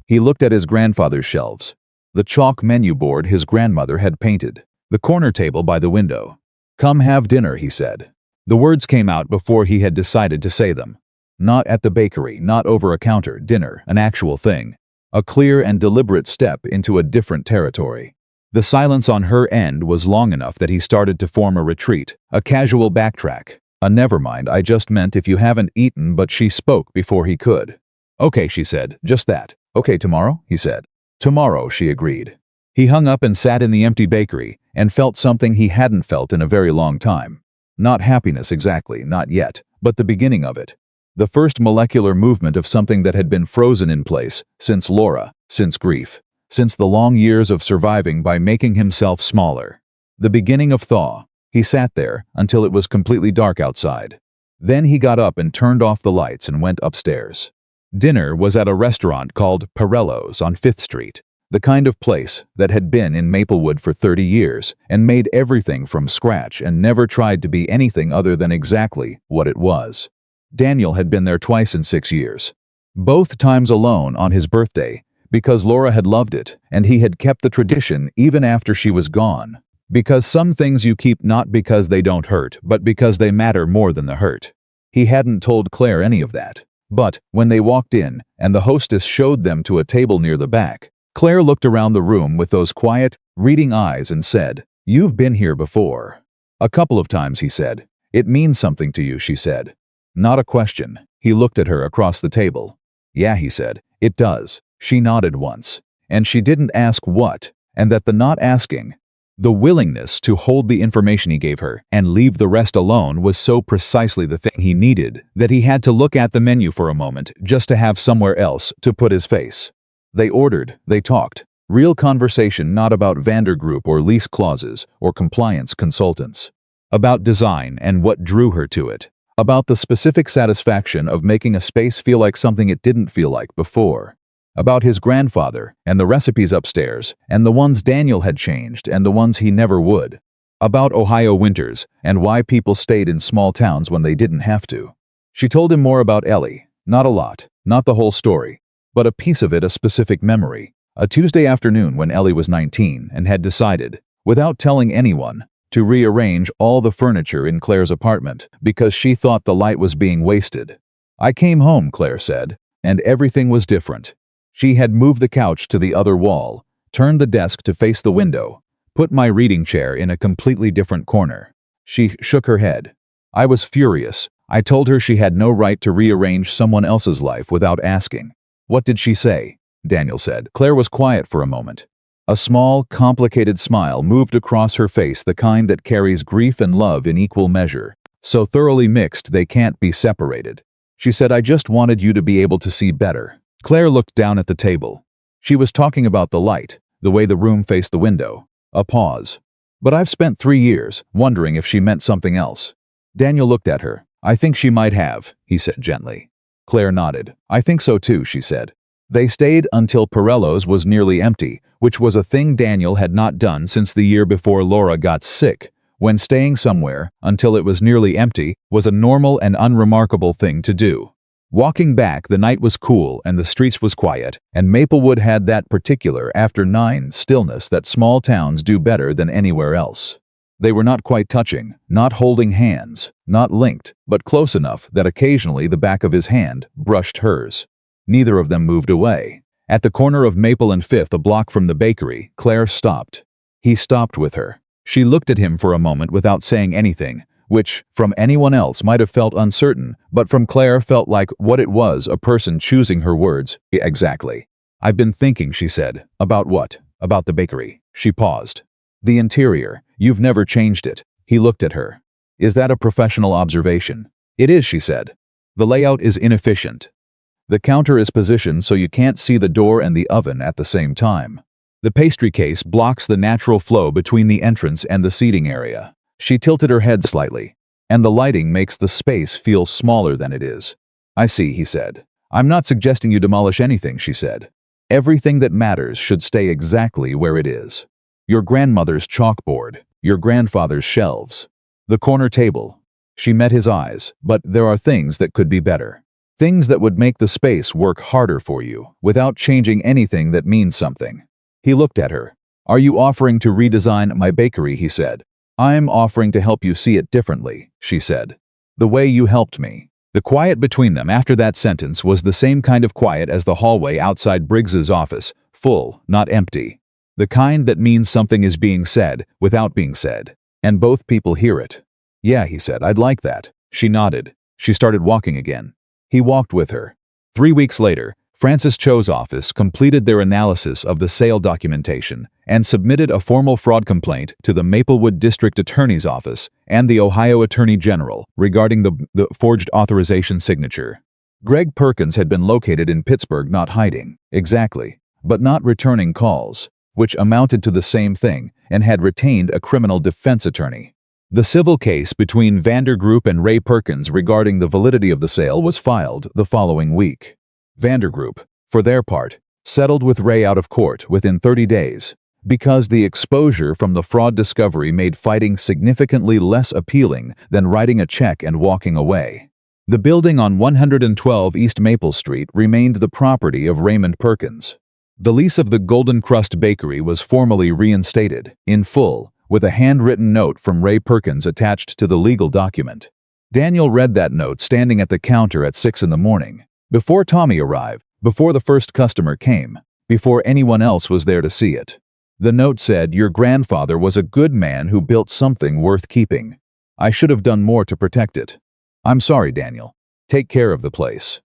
He looked at his grandfather's shelves, the chalk menu board his grandmother had painted, the corner table by the window. "Come have dinner," he said. The words came out before he had decided to say them. Not at the bakery, not over a counter, dinner, an actual thing. A clear and deliberate step into a different territory. The silence on her end was long enough that he started to form a retreat, a casual backtrack. A "never mind, I just meant if you haven't eaten," but she spoke before he could. "Okay," she said, "just that." "Okay, tomorrow?" he said. "Tomorrow," she agreed. He hung up and sat in the empty bakery and felt something he hadn't felt in a very long time. Not happiness exactly, not yet, but the beginning of it. The first molecular movement of something that had been frozen in place since Laura, since grief, since the long years of surviving by making himself smaller. The beginning of thaw. He sat there until it was completely dark outside. Then he got up and turned off the lights and went upstairs. Dinner was at a restaurant called Perello's on 5th Street, the kind of place that had been in Maplewood for 30 years and made everything from scratch and never tried to be anything other than exactly what it was. Daniel had been there twice in 6 years. Both times alone on his birthday, because Laura had loved it and he had kept the tradition even after she was gone. Because some things you keep not because they don't hurt, but because they matter more than the hurt. He hadn't told Claire any of that. But when they walked in and the hostess showed them to a table near the back, Claire looked around the room with those quiet, reading eyes and said, "You've been here before." "A couple of times," he said. "It means something to you," she said. Not a question. He looked at her across the table. "Yeah," he said, "it does." She nodded once. And she didn't ask what, and that the not asking, the willingness to hold the information he gave her and leave the rest alone was so precisely the thing he needed that he had to look at the menu for a moment just to have somewhere else to put his face. They ordered, they talked. Real conversation, not about Vandergroup or lease clauses or compliance consultants. About design and what drew her to it. About the specific satisfaction of making a space feel like something it didn't feel like before. About his grandfather and the recipes upstairs and the ones Daniel had changed and the ones he never would. About Ohio winters and why people stayed in small towns when they didn't have to. She told him more about Ellie. Not a lot, not the whole story, but a piece of it, a specific memory. A Tuesday afternoon when Ellie was 19 and had decided, without telling anyone, to rearrange all the furniture in Claire's apartment because she thought the light was being wasted. "I came home," Claire said, "and everything was different." She had moved the couch to the other wall, turned the desk to face the window, Put my reading chair in a completely different corner. She shook her head. I was furious. I told her she had no right to rearrange someone else's life without asking. What did she say? Daniel said. Claire was quiet for a moment. A small, complicated smile moved across her face, the kind that carries grief and love in equal measure, so thoroughly mixed they can't be separated. She said, I just wanted you to be able to see better. Claire looked down at the table. She was talking about the light, the way the room faced the window. A pause. But I've spent 3 years wondering if she meant something else. Daniel looked at her. I think she might have, he said gently. Claire nodded. I think so too, she said. They stayed until Pirello's was nearly empty, which was a thing Daniel had not done since the year before Laura got sick, when staying somewhere until it was nearly empty was a normal and unremarkable thing to do. Walking back, the night was cool and the streets was quiet, and Maplewood had that particular after 9 stillness that small towns do better than anywhere else. They were not quite touching, not holding hands, not linked, but close enough that occasionally the back of his hand brushed hers. Neither of them moved away. At the corner of Maple and Fifth, a block from the bakery, Claire stopped. He stopped with her. She looked at him for a moment without saying anything, which, from anyone else, might have felt uncertain, but from Claire felt like what it was, a person choosing her words. Exactly. I've been thinking, she said. About what? About the bakery. She paused. The interior. You've never changed it. He looked at her. Is that a professional observation? It is, she said. The layout is inefficient. The counter is positioned so you can't see the door and the oven at the same time. The pastry case blocks the natural flow between the entrance and the seating area. She tilted her head slightly. And the lighting makes the space feel smaller than it is. I see, he said. I'm not suggesting you demolish anything, she said. Everything that matters should stay exactly where it is. Your grandmother's chalkboard, your grandfather's shelves, the corner table. She met his eyes, but there are things that could be better. Things that would make the space work harder for you, without changing anything that means something. He looked at her. Are you offering to redesign my bakery, he said. I'm offering to help you see it differently, she said. The way you helped me. The quiet between them after that sentence was the same kind of quiet as the hallway outside Briggs's office, full, not empty. The kind that means something is being said without being said, and both people hear it. Yeah, he said, I'd like that. She nodded. She started walking again. He walked with her. 3 weeks later, Francis Cho's office completed their analysis of the sale documentation and submitted a formal fraud complaint to the Maplewood District Attorney's Office and the Ohio Attorney General regarding the forged authorization signature. Greg Perkins had been located in Pittsburgh, not hiding, exactly, but not returning calls, which amounted to the same thing, and had retained a criminal defense attorney. The civil case between Vandergroup and Ray Perkins regarding the validity of the sale was filed the following week. Vandergroup, for their part, settled with Ray out of court within 30 days because the exposure from the fraud discovery made fighting significantly less appealing than writing a check and walking away. The building on 112 East Maple Street remained the property of Raymond Perkins. The lease of the Golden Crust Bakery was formally reinstated, in full, with a handwritten note from Ray Perkins attached to the legal document. Daniel read that note standing at the counter at 6 in the morning, before Tommy arrived, before the first customer came, before anyone else was there to see it. The note said, your grandfather was a good man who built something worth keeping. I should have done more to protect it. I'm sorry, Daniel. Take care of the place.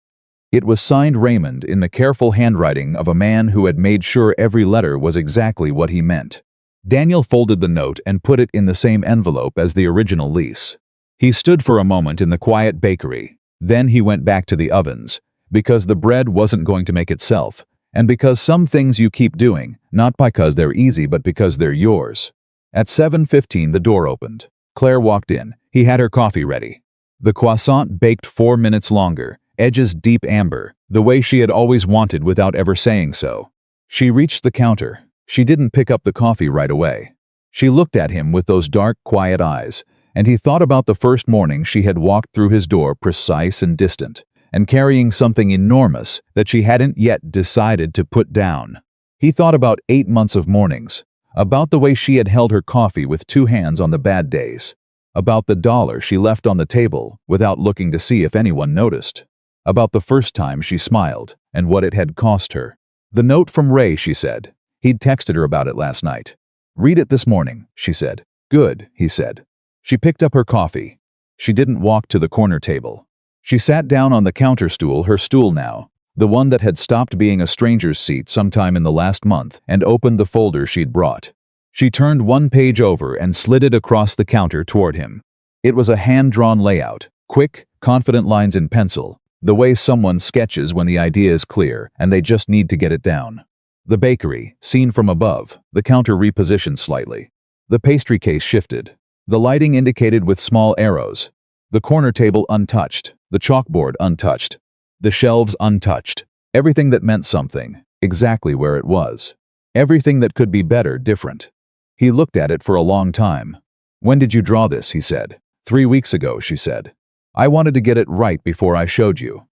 It was signed Raymond in the careful handwriting of a man who had made sure every letter was exactly what he meant. Daniel folded the note and put it in the same envelope as the original lease. He stood for a moment in the quiet bakery. Then he went back to the ovens, because the bread wasn't going to make itself, and because some things you keep doing, not because they're easy but because they're yours. At 7:15 the door opened. Claire walked in. He had her coffee ready. The croissant baked 4 minutes longer, edges deep amber, the way she had always wanted without ever saying so. She reached the counter. She didn't pick up the coffee right away. She looked at him with those dark, quiet eyes, and he thought about the first morning she had walked through his door, precise and distant, and carrying something enormous that she hadn't yet decided to put down. He thought about 8 months of mornings, about the way she had held her coffee with 2 hands on the bad days, about the $1 she left on the table without looking to see if anyone noticed, about the first time she smiled and what it had cost her. The note from Ray, she said. He'd texted her about it last night. Read it this morning, she said. Good, he said. She picked up her coffee. She didn't walk to the corner table. She sat down on the counter stool, her stool now, the one that had stopped being a stranger's seat sometime in the last month, and opened the folder she'd brought. She turned one page over and slid it across the counter toward him. It was a hand-drawn layout, quick, confident lines in pencil, the way someone sketches when the idea is clear and they just need to get it down. The bakery, seen from above, the counter repositioned slightly. The pastry case shifted. The lighting indicated with small arrows. The corner table untouched. The chalkboard untouched. The shelves untouched. Everything that meant something, exactly where it was. Everything that could be better, different. He looked at it for a long time. When did you draw this? He said. 3 weeks ago, she said. I wanted to get it right before I showed you.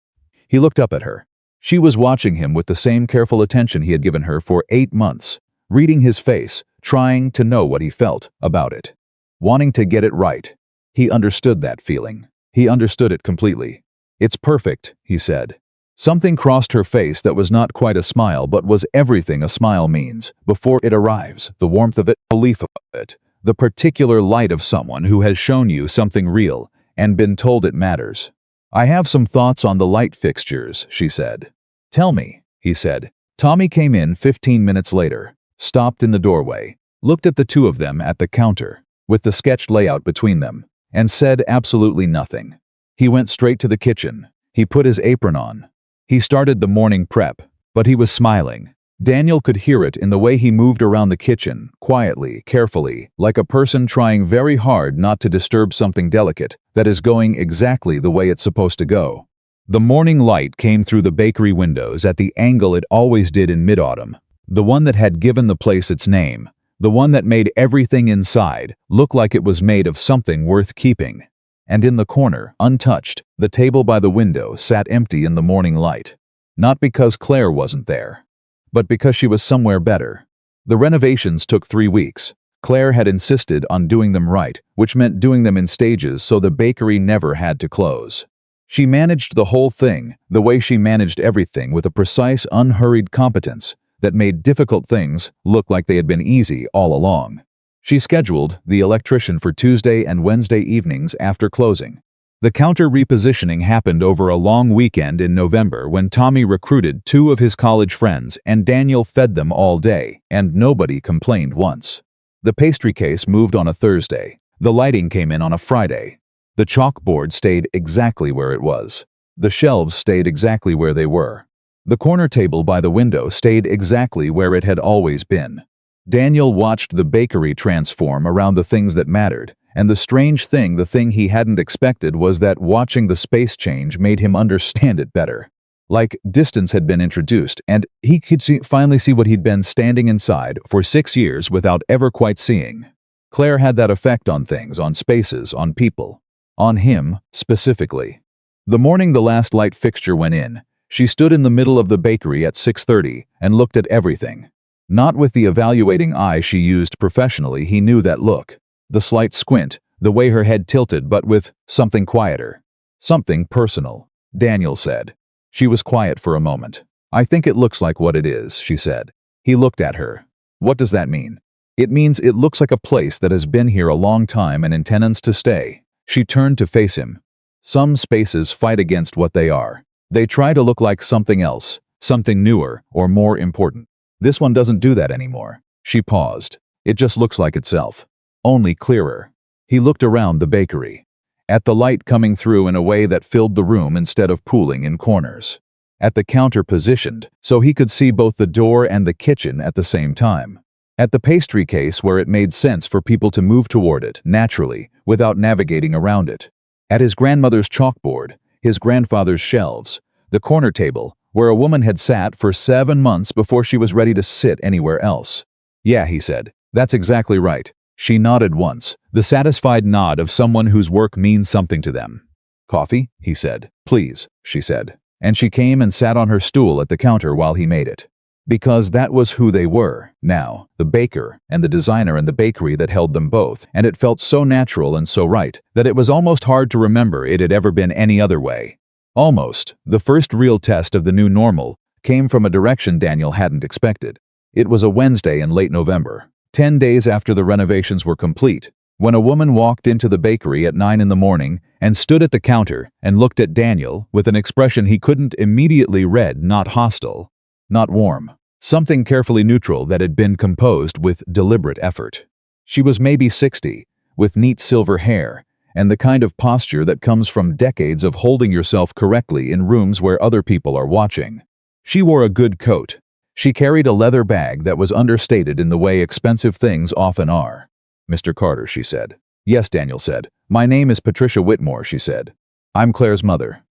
He looked up at her. She was watching him with the same careful attention he had given her for 8 months, reading his face, trying to know what he felt about it. Wanting to get it right. He understood that feeling. He understood it completely. It's perfect, he said. Something crossed her face that was not quite a smile but was everything a smile means, before it arrives, the warmth of it, belief of it, the particular light of someone who has shown you something real and been told it matters. I have some thoughts on the light fixtures, she said. Tell me, he said. Tommy came in 15 minutes later, stopped in the doorway, looked at the two of them at the counter, with the sketched layout between them, and said absolutely nothing. He went straight to the kitchen. He put his apron on. He started the morning prep, but he was smiling. Daniel could hear it in the way he moved around the kitchen, quietly, carefully, like a person trying very hard not to disturb something delicate that is going exactly the way it's supposed to go. The morning light came through the bakery windows at the angle it always did in mid-autumn, the one that had given the place its name, the one that made everything inside look like it was made of something worth keeping. And in the corner, untouched, the table by the window sat empty in the morning light. Not because Claire wasn't there, but because she was somewhere better. The renovations took 3 weeks. Claire had insisted on doing them right, which meant doing them in stages so the bakery never had to close. She managed the whole thing, the way she managed everything, with a precise, unhurried competence that made difficult things look like they had been easy all along. She scheduled the electrician for Tuesday and Wednesday evenings after closing. The counter repositioning happened over a long weekend in November when Tommy recruited 2 of his college friends and Daniel fed them all day, and nobody complained once. The pastry case moved on a Thursday. The lighting came in on a Friday. The chalkboard stayed exactly where it was. The shelves stayed exactly where they were. The corner table by the window stayed exactly where it had always been. Daniel watched the bakery transform around the things that mattered, and the strange thing, the thing he hadn't expected, was that watching the space change made him understand it better. Like distance had been introduced, and he could finally see what he'd been standing inside for 6 years without ever quite seeing. Claire had that effect on things, on spaces, on people. On him, specifically. The morning the last light fixture went in, she stood in the middle of the bakery at 6:30 and looked at everything. Not with the evaluating eye she used professionally, he knew that look. The slight squint, the way her head tilted, but with something quieter. Something personal, Daniel said. She was quiet for a moment. I think it looks like what it is, she said. He looked at her. What does that mean? It means it looks like a place that has been here a long time and intends to stay. She turned to face him. Some spaces fight against what they are. They try to look like something else, something newer or more important. This one doesn't do that anymore. She paused. It just looks like itself. Only clearer. He looked around the bakery. At the light coming through in a way that filled the room instead of pooling in corners. At the counter positioned, so he could see both the door and the kitchen at the same time. At the pastry case where it made sense for people to move toward it, naturally, without navigating around it. At his grandmother's chalkboard, his grandfather's shelves, the corner table, where a woman had sat for 7 months before she was ready to sit anywhere else. Yeah, he said, that's exactly right. She nodded once, the satisfied nod of someone whose work means something to them. Coffee? He said. Please, she said. And she came and sat on her stool at the counter while he made it. Because that was who they were, now, the baker and the designer and the bakery that held them both, and it felt so natural and so right, that it was almost hard to remember it had ever been any other way. Almost. The first real test of the new normal came from a direction Daniel hadn't expected. It was a Wednesday in late November. 10 days after the renovations were complete, when a woman walked into the bakery at 9 in the morning and stood at the counter and looked at Daniel with an expression he couldn't immediately read, not hostile, not warm, something carefully neutral that had been composed with deliberate effort. She was maybe 60, with neat silver hair, and the kind of posture that comes from decades of holding yourself correctly in rooms where other people are watching. She wore a good coat. She carried a leather bag that was understated in the way expensive things often are. "Mr. Carter," she said. "Yes," Daniel said. "My name is Patricia Whitmore," she said. "I'm Claire's mother."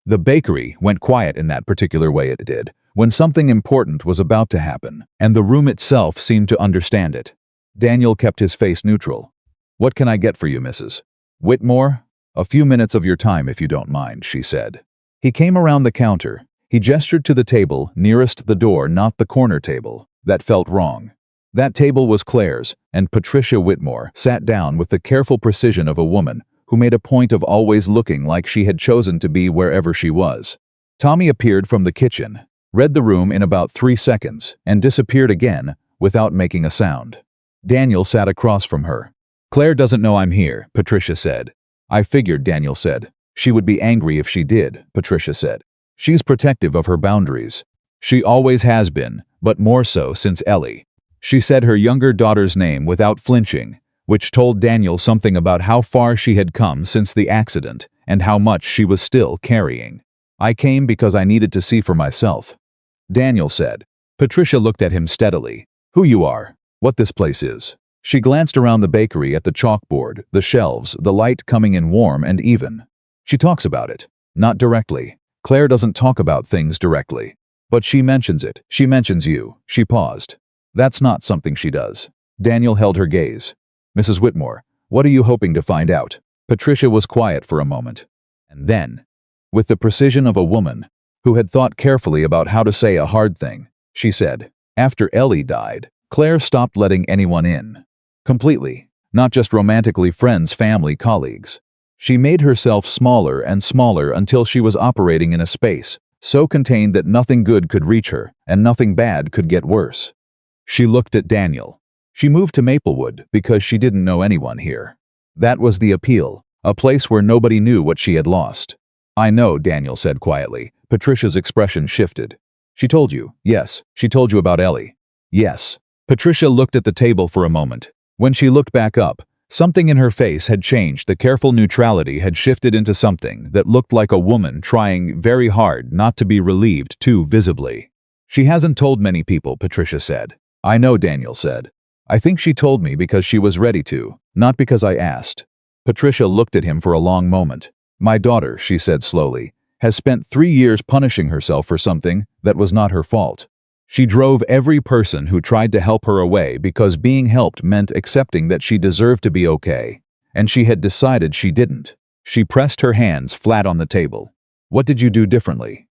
The bakery went quiet in that particular way it did, when something important was about to happen, and the room itself seemed to understand it. Daniel kept his face neutral. "What can I get for you, Mrs. Whitmore?" "A few minutes of your time, if you don't mind," she said. He came around the counter. He gestured to the table nearest the door, not the corner table. That felt wrong. That table was Claire's, and Patricia Whitmore sat down with the careful precision of a woman who made a point of always looking like she had chosen to be wherever she was. Tommy appeared from the kitchen, read the room in about 3 seconds, and disappeared again without making a sound. Daniel sat across from her. "Claire doesn't know I'm here," Patricia said. "I figured," Daniel said. "She would be angry if she did," Patricia said. "She's protective of her boundaries. She always has been, but more so since Ellie." She said her younger daughter's name without flinching, which told Daniel something about how far she had come since the accident and how much she was still carrying. "I came because I needed to see for myself," Daniel said. Patricia looked at him steadily. "Who you are, what this place is." She glanced around the bakery at the chalkboard, the shelves, the light coming in warm and even. "She talks about it. Not directly. Claire doesn't talk about things directly. But she mentions it. She mentions you." She paused. "That's not something she does." Daniel held her gaze. "Mrs. Whitmore, what are you hoping to find out?" Patricia was quiet for a moment. And then, with the precision of a woman who had thought carefully about how to say a hard thing, she said, "After Ellie died, Claire stopped letting anyone in. Completely. Not just romantically, friends, family, colleagues. She made herself smaller and smaller until she was operating in a space so contained that nothing good could reach her and nothing bad could get worse." She looked at Daniel. She moved to Maplewood because she didn't know anyone here. That was the appeal, a place where nobody knew what she had lost. "I know," Daniel said quietly. Patricia's expression shifted. "She told you?" "Yes." "She told you about Ellie?" "Yes." Patricia looked at the table for a moment. When she looked back up, something in her face had changed. The careful neutrality had shifted into something that looked like a woman trying very hard not to be relieved too visibly. "She hasn't told many people," Patricia said. "I know," Daniel said. "I think she told me because she was ready to, not because I asked." Patricia looked at him for a long moment. "My daughter," she said slowly, "has spent 3 years punishing herself for something that was not her fault. She drove every person who tried to help her away because being helped meant accepting that she deserved to be okay, and she had decided she didn't." She pressed her hands flat on the table. "What did you do differently?"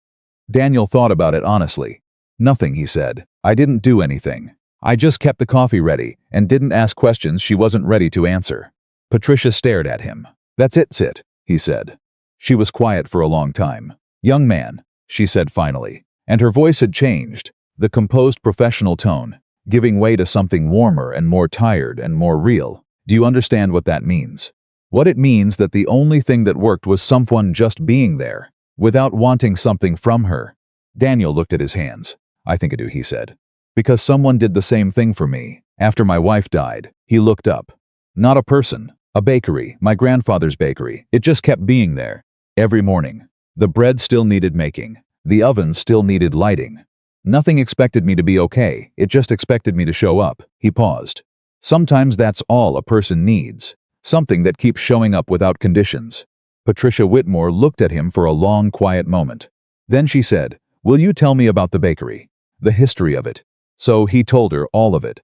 Daniel thought about it honestly. "Nothing," he said. "I didn't do anything. I just kept the coffee ready and didn't ask questions she wasn't ready to answer." Patricia stared at him. "That's it," he said. She was quiet for a long time. "Young man," she said finally, and her voice had changed, the composed professional tone, giving way to something warmer and more tired and more real. "Do you understand what that means? What it means that the only thing that worked was someone just being there, without wanting something from her." Daniel looked at his hands. "I think I do," he said. "Because someone did the same thing for me. After my wife died." He looked up. "Not a person. A bakery, my grandfather's bakery. It just kept being there. Every morning. The bread still needed making. The oven still needed lighting. Nothing expected me to be okay, it just expected me to show up." He paused. "Sometimes that's all a person needs. Something that keeps showing up without conditions." Patricia Whitmore looked at him for a long, quiet moment. Then she said, "Will you tell me about the bakery? The history of it?" So he told her all of it.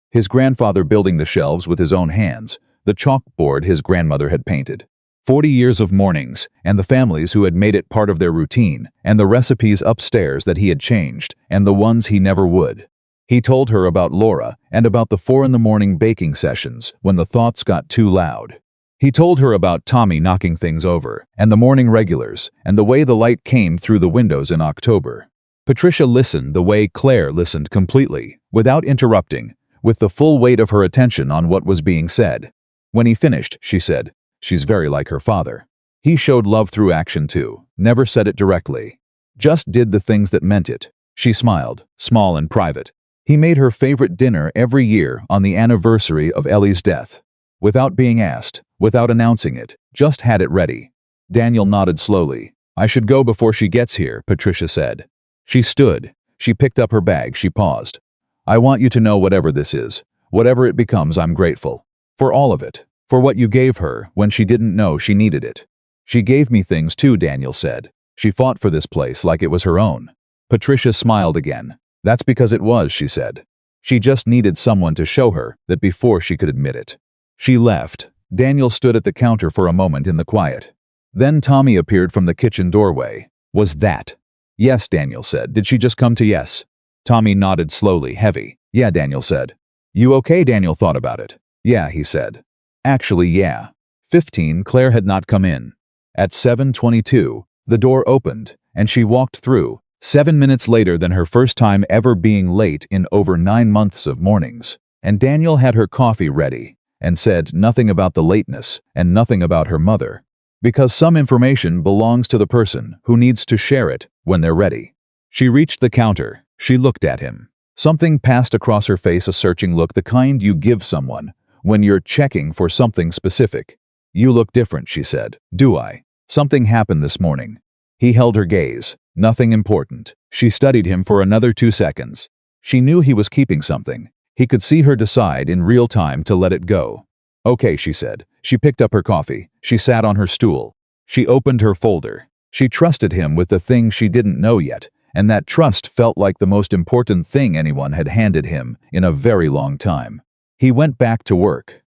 His grandfather building the shelves with his own hands, the chalkboard his grandmother had painted. 40 years of mornings, and the families who had made it part of their routine, and the recipes upstairs that he had changed, and the ones he never would. He told her about Laura, and about the 4 in the morning baking sessions when the thoughts got too loud. He told her about Tommy knocking things over, and the morning regulars, and the way the light came through the windows in October. Patricia listened the way Claire listened, completely, without interrupting, with the full weight of her attention on what was being said. When he finished, she said, "She's very like her father. He showed love through action too, never said it directly. Just did the things that meant it." She smiled, small and private. He made her favorite dinner every year on the anniversary of Ellie's death. Without being asked, without announcing it, just had it ready. Daniel nodded slowly. "I should go before she gets here," Patricia said. She stood. She picked up her bag. She paused. "I want you to know whatever this is, whatever it becomes, I'm grateful. For all of it. For what you gave her when she didn't know she needed it." "She gave me things too," Daniel said. "She fought for this place like it was her own." Patricia smiled again. "That's because it was," she said. She just needed someone to show her that before she could admit it. She left. Daniel stood at the counter for a moment in the quiet. Then Tommy appeared from the kitchen doorway. "Was that?" "Yes," Daniel said. "Did she just come to yes?" Tommy nodded slowly, heavy. "Yeah," Daniel said. "You okay?" Daniel thought about it. "Yeah," he said. "Actually, yeah." 15. Claire had not come in. At 7:22, the door opened, and she walked through, 7 minutes later than her first time ever being late in over 9 months of mornings. And Daniel had her coffee ready, and said nothing about the lateness, and nothing about her mother. Because some information belongs to the person who needs to share it when they're ready. She reached the counter. She looked at him. Something passed across her face, a searching look, the kind you give someone when you're checking for something specific. "You look different," she said. "Do I?" "Something happened this morning." He held her gaze. Nothing important. She studied him for another 2 seconds. She knew he was keeping something. He could see her decide in real time to let it go. "Okay," she said. She picked up her coffee. She sat on her stool. She opened her folder. She trusted him with the thing she didn't know yet, and that trust felt like the most important thing anyone had handed him in a very long time. He went back to work.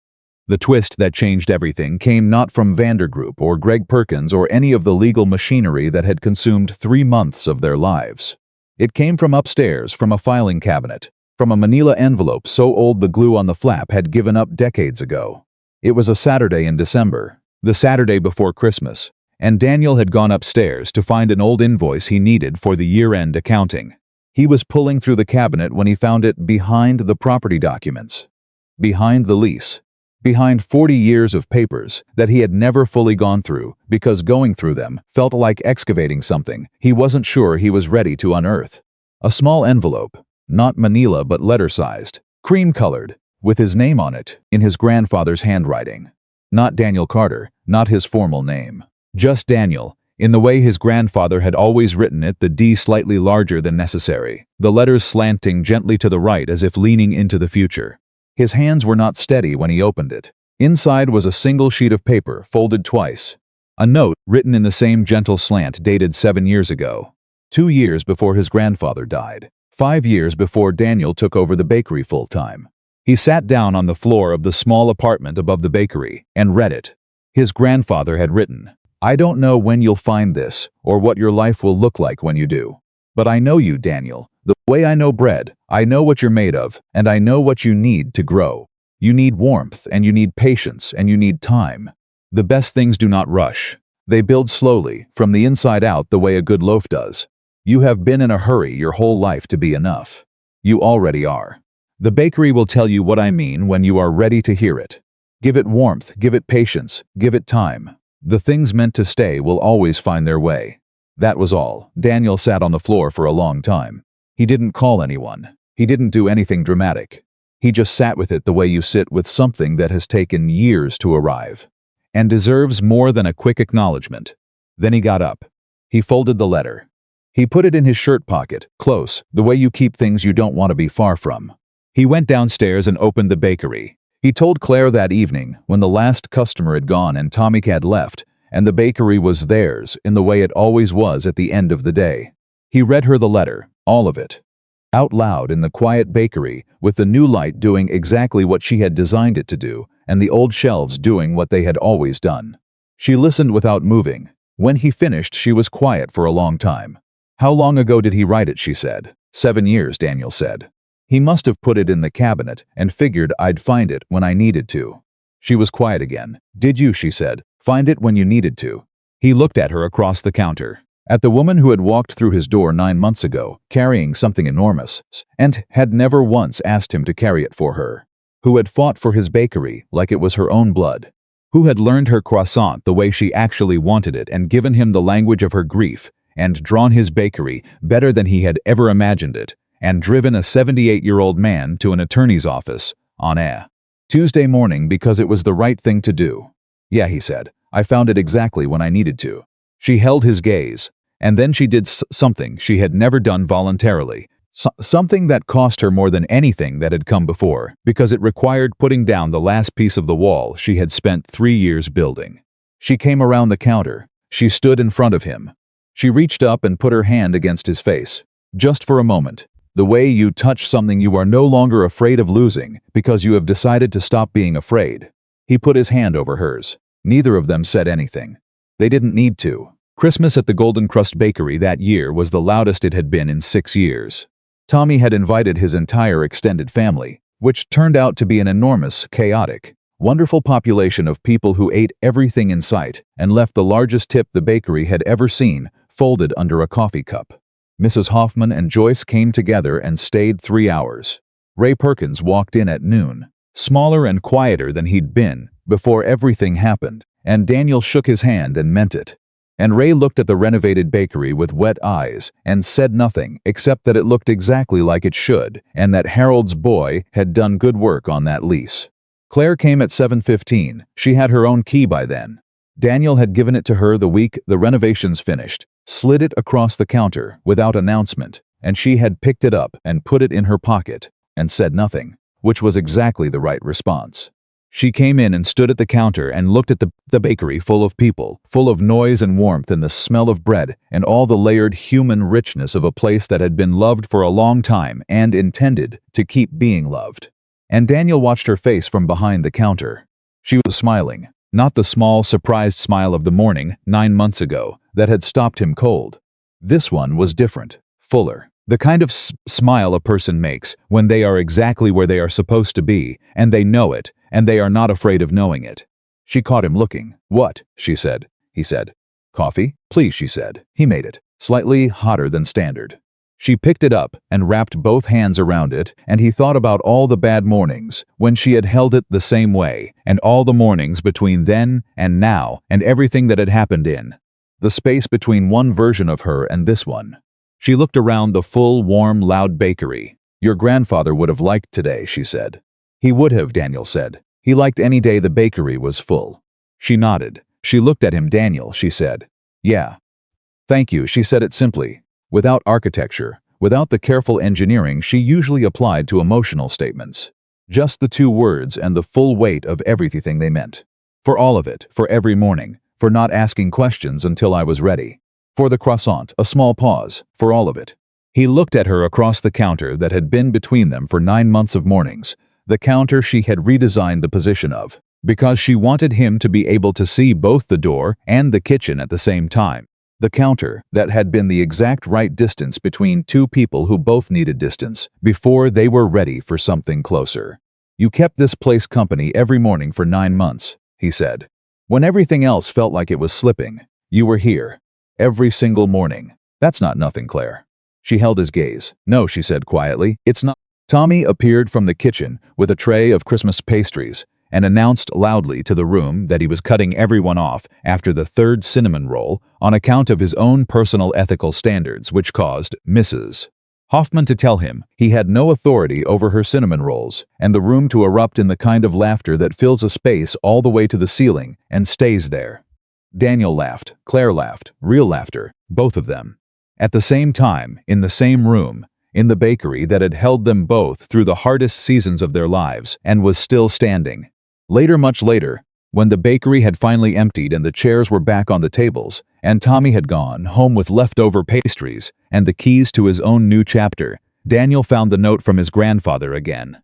The twist that changed everything came not from Vandergroup or Greg Perkins or any of the legal machinery that had consumed 3 months of their lives. It came from upstairs, from a filing cabinet, from a manila envelope so old the glue on the flap had given up decades ago. It was a Saturday in December, the Saturday before Christmas, and Daniel had gone upstairs to find an old invoice he needed for the year-end accounting. He was pulling through the cabinet when he found it behind the property documents, behind the lease, behind 40 years of papers that he had never fully gone through because going through them felt like excavating something he wasn't sure he was ready to unearth. A small envelope, not manila but letter-sized, cream-colored, with his name on it in his grandfather's handwriting. Not Daniel Carter, not his formal name. Just Daniel, in the way his grandfather had always written it, the D slightly larger than necessary, the letters slanting gently to the right as if leaning into the future. His hands were not steady when he opened it. Inside was a single sheet of paper, folded twice. A note, written in the same gentle slant, dated 7 years ago. 2 years before his grandfather died. 5 years before Daniel took over the bakery full-time. He sat down on the floor of the small apartment above the bakery and read it. His grandfather had written, "I don't know when you'll find this, or what your life will look like when you do. But I know you, Daniel. The way I know bread, I know what you're made of, and I know what you need to grow. You need warmth, and you need patience, and you need time. The best things do not rush. They build slowly, from the inside out, the way a good loaf does. You have been in a hurry your whole life to be enough. You already are. The bakery will tell you what I mean when you are ready to hear it. Give it warmth, give it patience, give it time. The things meant to stay will always find their way." That was all. Daniel sat on the floor for a long time. He didn't call anyone. He didn't do anything dramatic. He just sat with it the way you sit with something that has taken years to arrive, and deserves more than a quick acknowledgement. Then he got up. He folded the letter. He put it in his shirt pocket, close, the way you keep things you don't want to be far from. He went downstairs and opened the bakery. He told Claire that evening, when the last customer had gone and Tommy had left, and the bakery was theirs in the way it always was at the end of the day. He read her the letter, all of it, out loud in the quiet bakery, with the new light doing exactly what she had designed it to do, and the old shelves doing what they had always done. She listened without moving. When he finished, she was quiet for a long time. "How long ago did he write it?" she said. 7 years, Daniel said. "He must have put it in the cabinet and figured I'd find it when I needed to." She was quiet again. "Did you," she said, "find it when you needed to?" He looked at her across the counter. At the woman who had walked through his door 9 months ago, carrying something enormous, and had never once asked him to carry it for her. Who had fought for his bakery like it was her own blood. Who had learned her croissant the way she actually wanted it and given him the language of her grief, and drawn his bakery better than he had ever imagined it, and driven a 78-year-old man to an attorney's office on a Tuesday morning because it was the right thing to do. Yeah, he said, I found it exactly when I needed to. She held his gaze, and then she did something she had never done voluntarily. Something that cost her more than anything that had come before, because it required putting down the last piece of the wall she had spent 3 years building. She came around the counter. She stood in front of him. She reached up and put her hand against his face. Just for a moment. The way you touch something you are no longer afraid of losing because you have decided to stop being afraid. He put his hand over hers. Neither of them said anything. They didn't need to. Christmas at the Golden Crust Bakery that year was the loudest it had been in 6 years. Tommy had invited his entire extended family, which turned out to be an enormous, chaotic, wonderful population of people who ate everything in sight and left the largest tip the bakery had ever seen folded under a coffee cup. Mrs. Hoffman and Joyce came together and stayed 3 hours. Ray Perkins walked in at noon, smaller and quieter than he'd been before everything happened, and Daniel shook his hand and meant it. And Ray looked at the renovated bakery with wet eyes and said nothing except that it looked exactly like it should and that Harold's boy had done good work on that lease. Claire came at 7:15. She had her own key by then. Daniel had given it to her the week the renovations finished, slid it across the counter without announcement, and she had picked it up and put it in her pocket and said nothing, which was exactly the right response. She came in and stood at the counter and looked at the bakery full of people, full of noise and warmth and the smell of bread and all the layered human richness of a place that had been loved for a long time and intended to keep being loved. And Daniel watched her face from behind the counter. She was smiling, not the small, surprised smile of the morning 9 months ago that had stopped him cold. This one was different, fuller. The kind of smile a person makes when they are exactly where they are supposed to be, and they know it, and they are not afraid of knowing it. She caught him looking. What? She said. He said. Coffee? Please, she said. He made it, slightly hotter than standard. She picked it up and wrapped both hands around it, and he thought about all the bad mornings when she had held it the same way, and all the mornings between then and now, and everything that had happened in the space between one version of her and this one. She looked around the full, warm, loud bakery. Your grandfather would have liked today, she said. He would have, Daniel said. He liked any day the bakery was full. She nodded. She looked at him. Daniel, she said. Yeah. Thank you, she said it simply, without architecture, without the careful engineering she usually applied to emotional statements. Just the 2 words and the full weight of everything they meant. For all of it, for every morning, for not asking questions until I was ready. For the croissant, a small pause, for all of it. He looked at her across the counter that had been between them for 9 months of mornings, the counter she had redesigned the position of, because she wanted him to be able to see both the door and the kitchen at the same time. The counter that had been the exact right distance between 2 people who both needed distance before they were ready for something closer. You kept this place company every morning for 9 months, he said. When everything else felt like it was slipping, you were here. Every single morning. That's not nothing, Claire. She held his gaze. No, she said quietly, it's not. Tommy appeared from the kitchen with a tray of Christmas pastries and announced loudly to the room that he was cutting everyone off after the 3rd cinnamon roll on account of his own personal ethical standards, which caused Mrs. Hoffman to tell him he had no authority over her cinnamon rolls, and the room to erupt in the kind of laughter that fills a space all the way to the ceiling and stays there. Daniel laughed, Claire laughed, real laughter, both of them. At the same time, in the same room, in the bakery that had held them both through the hardest seasons of their lives and was still standing. Later, much later, when the bakery had finally emptied and the chairs were back on the tables, and Tommy had gone home with leftover pastries and the keys to his own new chapter, Daniel found the note from his grandfather again.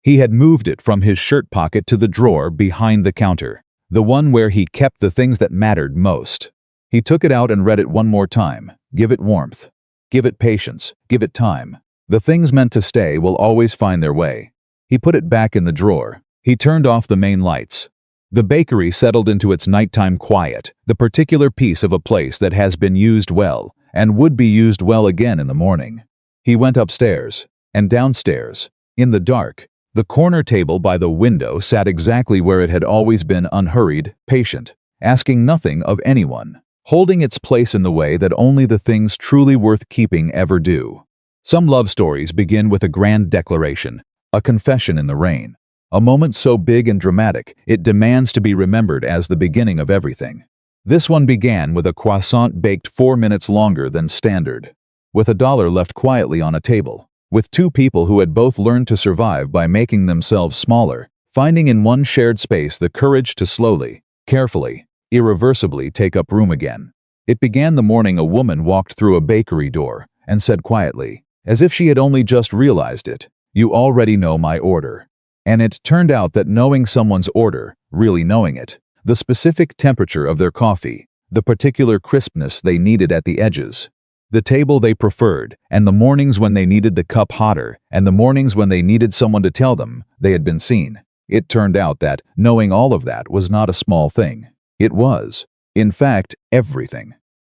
He had moved it from his shirt pocket to the drawer behind the counter, the one where he kept the things that mattered most. He took it out and read it one more time. Give it warmth. Give it patience. Give it time. The things meant to stay will always find their way. He put it back in the drawer. He turned off the main lights. The bakery settled into its nighttime quiet, the particular piece of a place that has been used well, and would be used well again in the morning. He went upstairs, and downstairs. In the dark, the corner table by the window sat exactly where it had always been, unhurried, patient, asking nothing of anyone, holding its place in the way that only the things truly worth keeping ever do. Some love stories begin with a grand declaration, a confession in the rain. A moment so big and dramatic, it demands to be remembered as the beginning of everything. This one began with a croissant baked 4 minutes longer than standard, with $1 left quietly on a table, with two people who had both learned to survive by making themselves smaller, finding in one shared space the courage to slowly, carefully, irreversibly take up room again. It began the morning a woman walked through a bakery door and said quietly, as if she had only just realized it, "You already know my order." And it turned out that knowing someone's order, really knowing it, the specific temperature of their coffee, the particular crispness they needed at the edges, the table they preferred, and the mornings when they needed the cup hotter, and the mornings when they needed someone to tell them they had been seen. It turned out that knowing all of that was not a small thing. It was, in fact, everything.